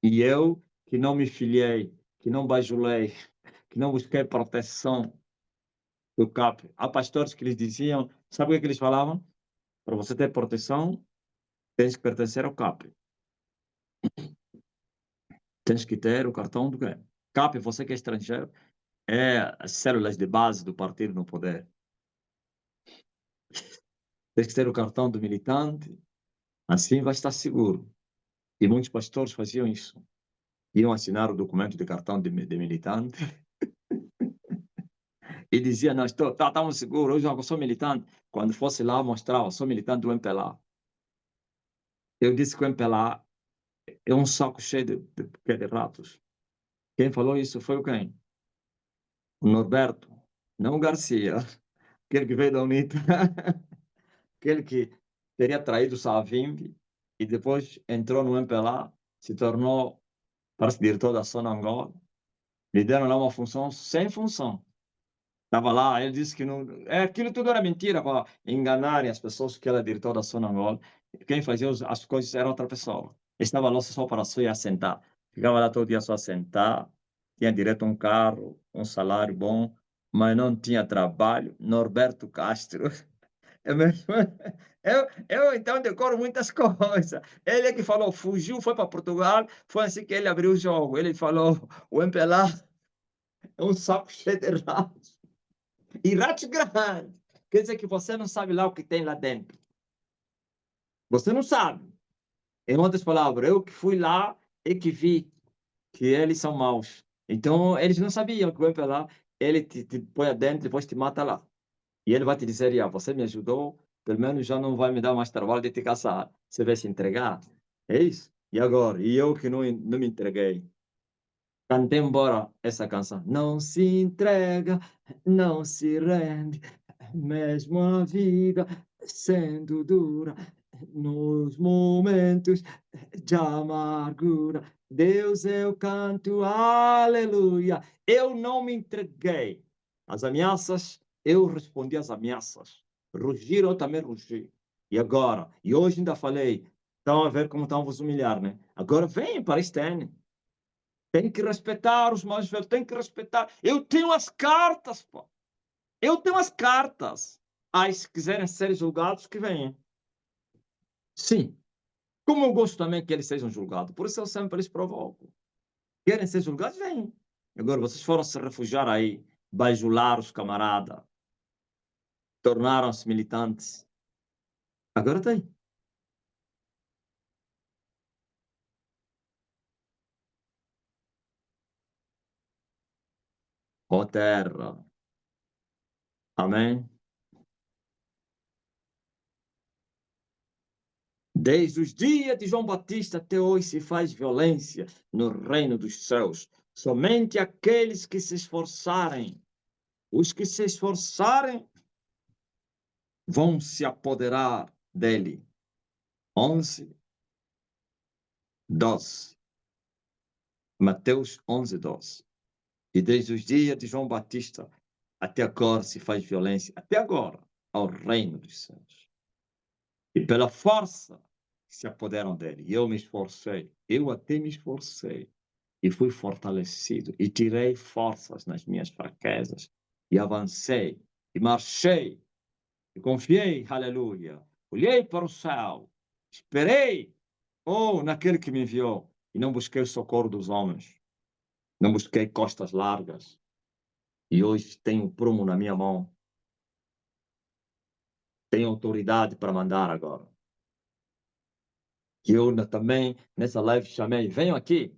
E eu, que não me filiei, que não bajulei, que não busquei proteção do CAP. Há pastores que lhes diziam, sabe o que eles falavam? Para você ter proteção, tens que pertencer ao CAP. Tens que ter o cartão do quê? CAP, você que é estrangeiro, é as células de base do partido no poder. Tens que ter o cartão do militante, assim vai estar seguro. E muitos pastores faziam isso. Iam assinar o documento de cartão de militante e dizia, não, estamos seguros, hoje eu sou militante. Quando fosse lá, mostrava, sou militante do MPLA. Eu disse que o MPLA é um saco cheio de ratos. Quem falou isso foi o quem? O Norberto, não o Garcia, aquele que veio da UNITA, aquele que teria traído o Savimbi e depois entrou no MPLA, se tornou, parece, diretor da Zona Angola. lhe deram lá uma função sem função. Estava lá, ele disse que não. Aquilo tudo era mentira para enganarem as pessoas que ele é diretor da Sonangol. Quem fazia as coisas era outra pessoa. Ele estava lá só para só ir assentar. Ficava lá todo dia só a sentar, tinha direito a um carro, um salário bom, mas não tinha trabalho. Norberto Castro. É mesmo? Eu então decoro muitas coisas. Ele é que falou, fugiu, foi para Portugal, foi assim que ele abriu o jogo. Ele falou, o MPLA é um saco cheio de ratos. E ratos grandes. Quer dizer que você não sabe lá o que tem lá dentro. Você não sabe. Em outras palavras, eu que fui lá e que vi que eles são maus. Então, eles não sabiam que o MPLA, ele te põe adentro, depois te mata lá. E ele vai te dizer, você me ajudou, pelo menos já não vai me dar mais trabalho de te caçar. Você vai se entregar. É isso. E agora? E eu que não me entreguei. Cantei embora essa canção. Não se entrega, não se rende, mesmo a vida sendo dura, nos momentos de amargura. Deus, eu canto aleluia. Eu não me entreguei às ameaças, eu respondi às ameaças. Rugir, eu também rugi. E agora? E hoje ainda falei, estão a ver como estão a vos humilhar, né? Agora vem para Estene. Tem que respeitar os mais velhos, tem que respeitar. Eu tenho as cartas, pô. Eu tenho as cartas. Aí, se quiserem ser julgados, que venham. Sim. Como eu gosto também que eles sejam julgados. Por isso eu sempre lhes provoco. Querem ser julgados? Venham. Agora, vocês foram se refugiar aí, bajular os camaradas, tornaram-se militantes. Agora tem. Ó terra. Amém? Desde os dias de João Batista até hoje se faz violência no reino dos céus. Somente aqueles que se esforçarem, os que se esforçarem, vão se apoderar dele. 11, 12. Mateus 11, 12. E desde os dias de João Batista até agora se faz violência, até agora, ao reino dos céus. E pela força se apoderam dele. E eu me esforcei, eu até me esforcei. E fui fortalecido, e tirei forças nas minhas fraquezas, e avancei, e marchei, e confiei, aleluia. Olhei para o céu, esperei, naquele que me enviou, e não busquei o socorro dos homens, não busquei costas largas, e hoje tenho prumo na minha mão, tenho autoridade para mandar agora. Que eu também, nessa live, chamei, venham aqui,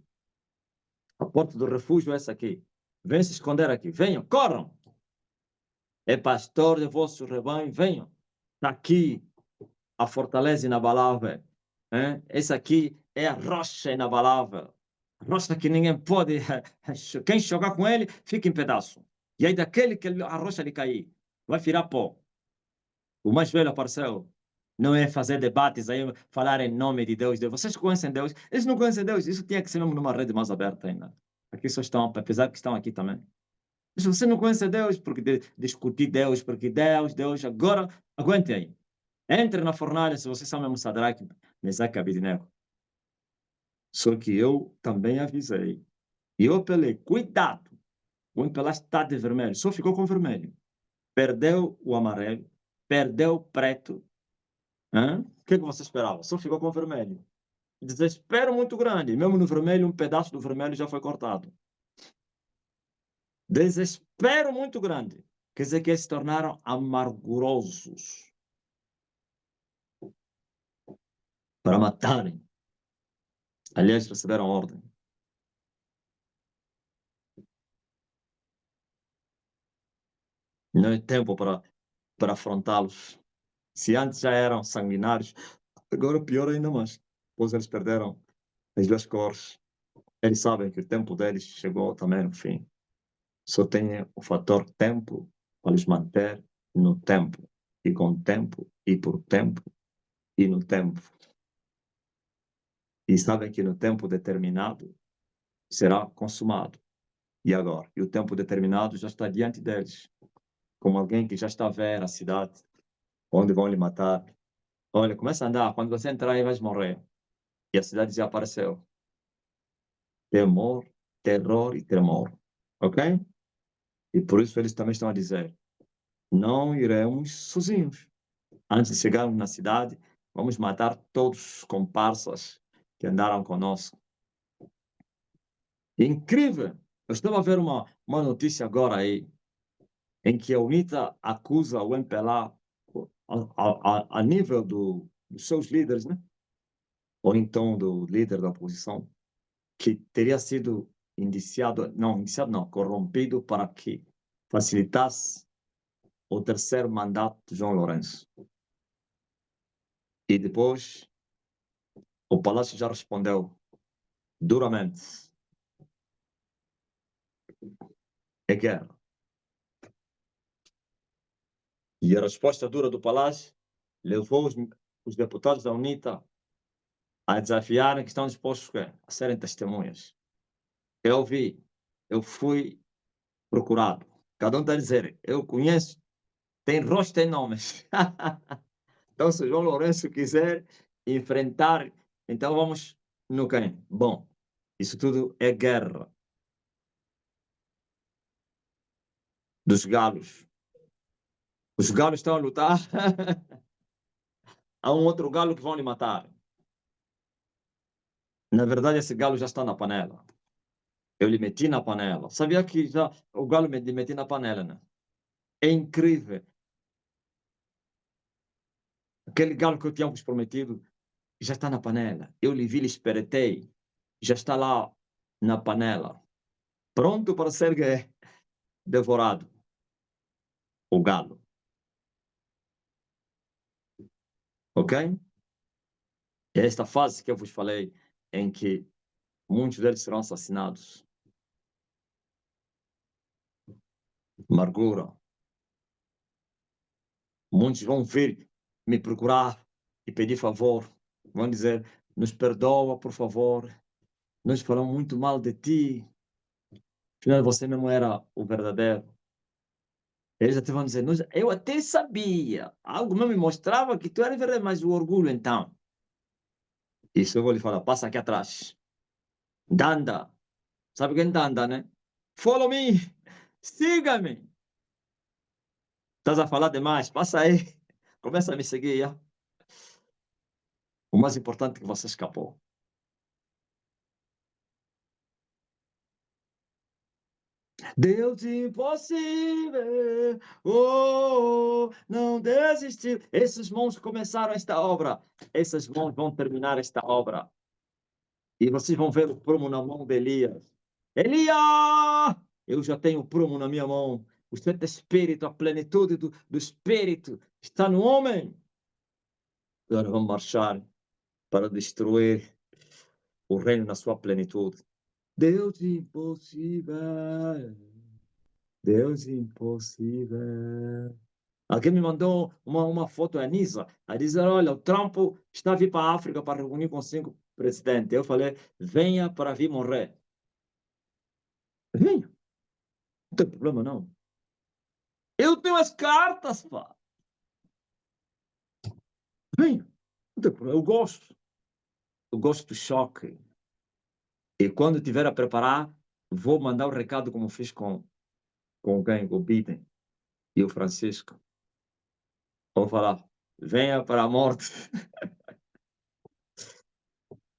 a porta do refúgio é essa aqui, venham se esconder aqui, venham, corram. É pastor de vosso rebanho, venham. Está aqui a fortaleza inabalável. Essa aqui é a rocha inabalável. Rocha que ninguém pode... Quem jogar com ele, fica em pedaço. E aí daquele que a rocha lhe cair, vai virar pó. O mais velho apareceu. Não é fazer debates aí, falar em nome de Deus. Vocês conhecem Deus? Eles não conhecem Deus. Isso tinha que ser numa rede mais aberta ainda. Aqui só estão, apesar que estão aqui também. Se você não conhece Deus, porque discutir Deus, porque Deus, agora, aguente aí. Entre na fornalha se você sabe mesmo Sadraque, Mesaque e Abednego. Só que eu também avisei. E eu apelei, cuidado. O MPLA está de vermelho, só ficou com vermelho. Perdeu o amarelo, perdeu o preto. O que você esperava? Só ficou com vermelho. Desespero muito grande. Mesmo no vermelho, um pedaço do vermelho já foi cortado. Desespero muito grande. Quer dizer que eles se tornaram amargurosos para matarem. Aliás, receberam ordem. Não é tempo para afrontá-los. Se antes já eram sanguinários, agora pior ainda mais. Pois eles perderam as duas cores. Eles sabem que o tempo deles chegou também no fim. Só tem o fator tempo para os manter no tempo. E com tempo, e por tempo, e no tempo. E sabem que no tempo determinado será consumado. E agora? E o tempo determinado já está diante deles. Como alguém que já está a ver a cidade, onde vão lhe matar. Olha, começa a andar. Quando você entrar aí, vais morrer. E a cidade já apareceu. Temor, terror e tremor. Ok? E por isso eles também estão a dizer, não iremos sozinhos. Antes de chegarmos na cidade, vamos matar todos os comparsas que andaram conosco. Incrível! Eu estava a ver uma notícia agora aí, em que a UNITA acusa o MPLA a nível dos seus líderes, né? Ou então do líder da oposição, que teria sido indiciado não, corrompido para que facilitasse o terceiro mandato de João Lourenço. E depois, o Palácio já respondeu duramente. É guerra. E a resposta dura do Palácio levou os deputados da UNITA a desafiarem que estão dispostos a serem testemunhas. Eu vi, eu fui procurado. Cada um está a dizer, eu conheço, tem rosto, tem nomes. Então, se o João Lourenço quiser enfrentar, então vamos no quem? Bom, isso tudo é guerra dos galos. Os galos estão a lutar. Há um outro galo que vão lhe matar. Na verdade, esse galo já está na panela. Eu lhe meti na panela. Sabia que já o galo me meti na panela, né? É incrível. Aquele galo que eu tinha vos prometido já está na panela. Eu lhe vi, lhe esperetei. Já está lá na panela. Pronto para ser devorado. O galo. Ok? É esta fase que eu vos falei, em que muitos deles serão assassinados. Amargura. Muitos vão vir me procurar e pedir favor. Vão dizer, nos perdoa, por favor. Nós falamos muito mal de ti. Afinal, você mesmo era o verdadeiro. Eles até vão dizer, eu até sabia. Algo mesmo me mostrava que tu eras verdadeiro, mas o orgulho, então. Isso eu vou lhe falar, passa aqui atrás. Danda. Sabe quem é Danda, né? Follow me. Siga-me. Estás a falar demais? Passa aí. Começa a me seguir. Já. O mais importante é que você escapou. Deus impossível, oh, não desistiu. Esses mãos começaram esta obra. Essas mãos vão terminar esta obra. E vocês vão ver o prumo na mão de Elias. Elias! Eu já tenho o prumo na minha mão. O Santo Espírito, a plenitude do Espírito está no homem. Agora vamos marchar para destruir o reino na sua plenitude. Deus impossível. Deus impossível. Alguém me mandou uma foto, a Anisa, a dizer, olha, o Trump está a vir para a África para reunir com 5 presidentes. Eu falei, venha para vir morrer. Venha. Não tem problema, não. Eu tenho as cartas, pá. Venha. Não tem problema, eu gosto. Eu gosto do choque. E quando estiver a preparar, vou mandar o recado como fiz com quem? Com o Biden e o Francisco. Vou falar, venha para a morte.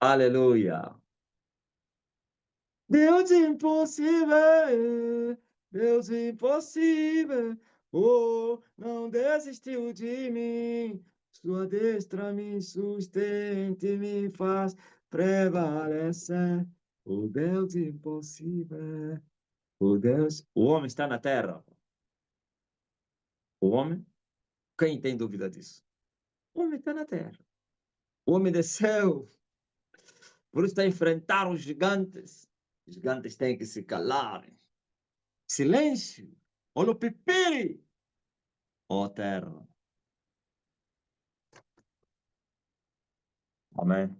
Aleluia. Deus impossível, Deus impossível, oh, não desistiu de mim. Sua destra me sustenta e me faz prevalecer. O Deus impossível, o Deus. O homem está na terra. O homem? Quem tem dúvida disso? O homem está na terra. O homem desceu. Por isso está a enfrentar os gigantes. Os gigantes têm que se calar. Silêncio. Olha o pipiri. Ó terra. Amém.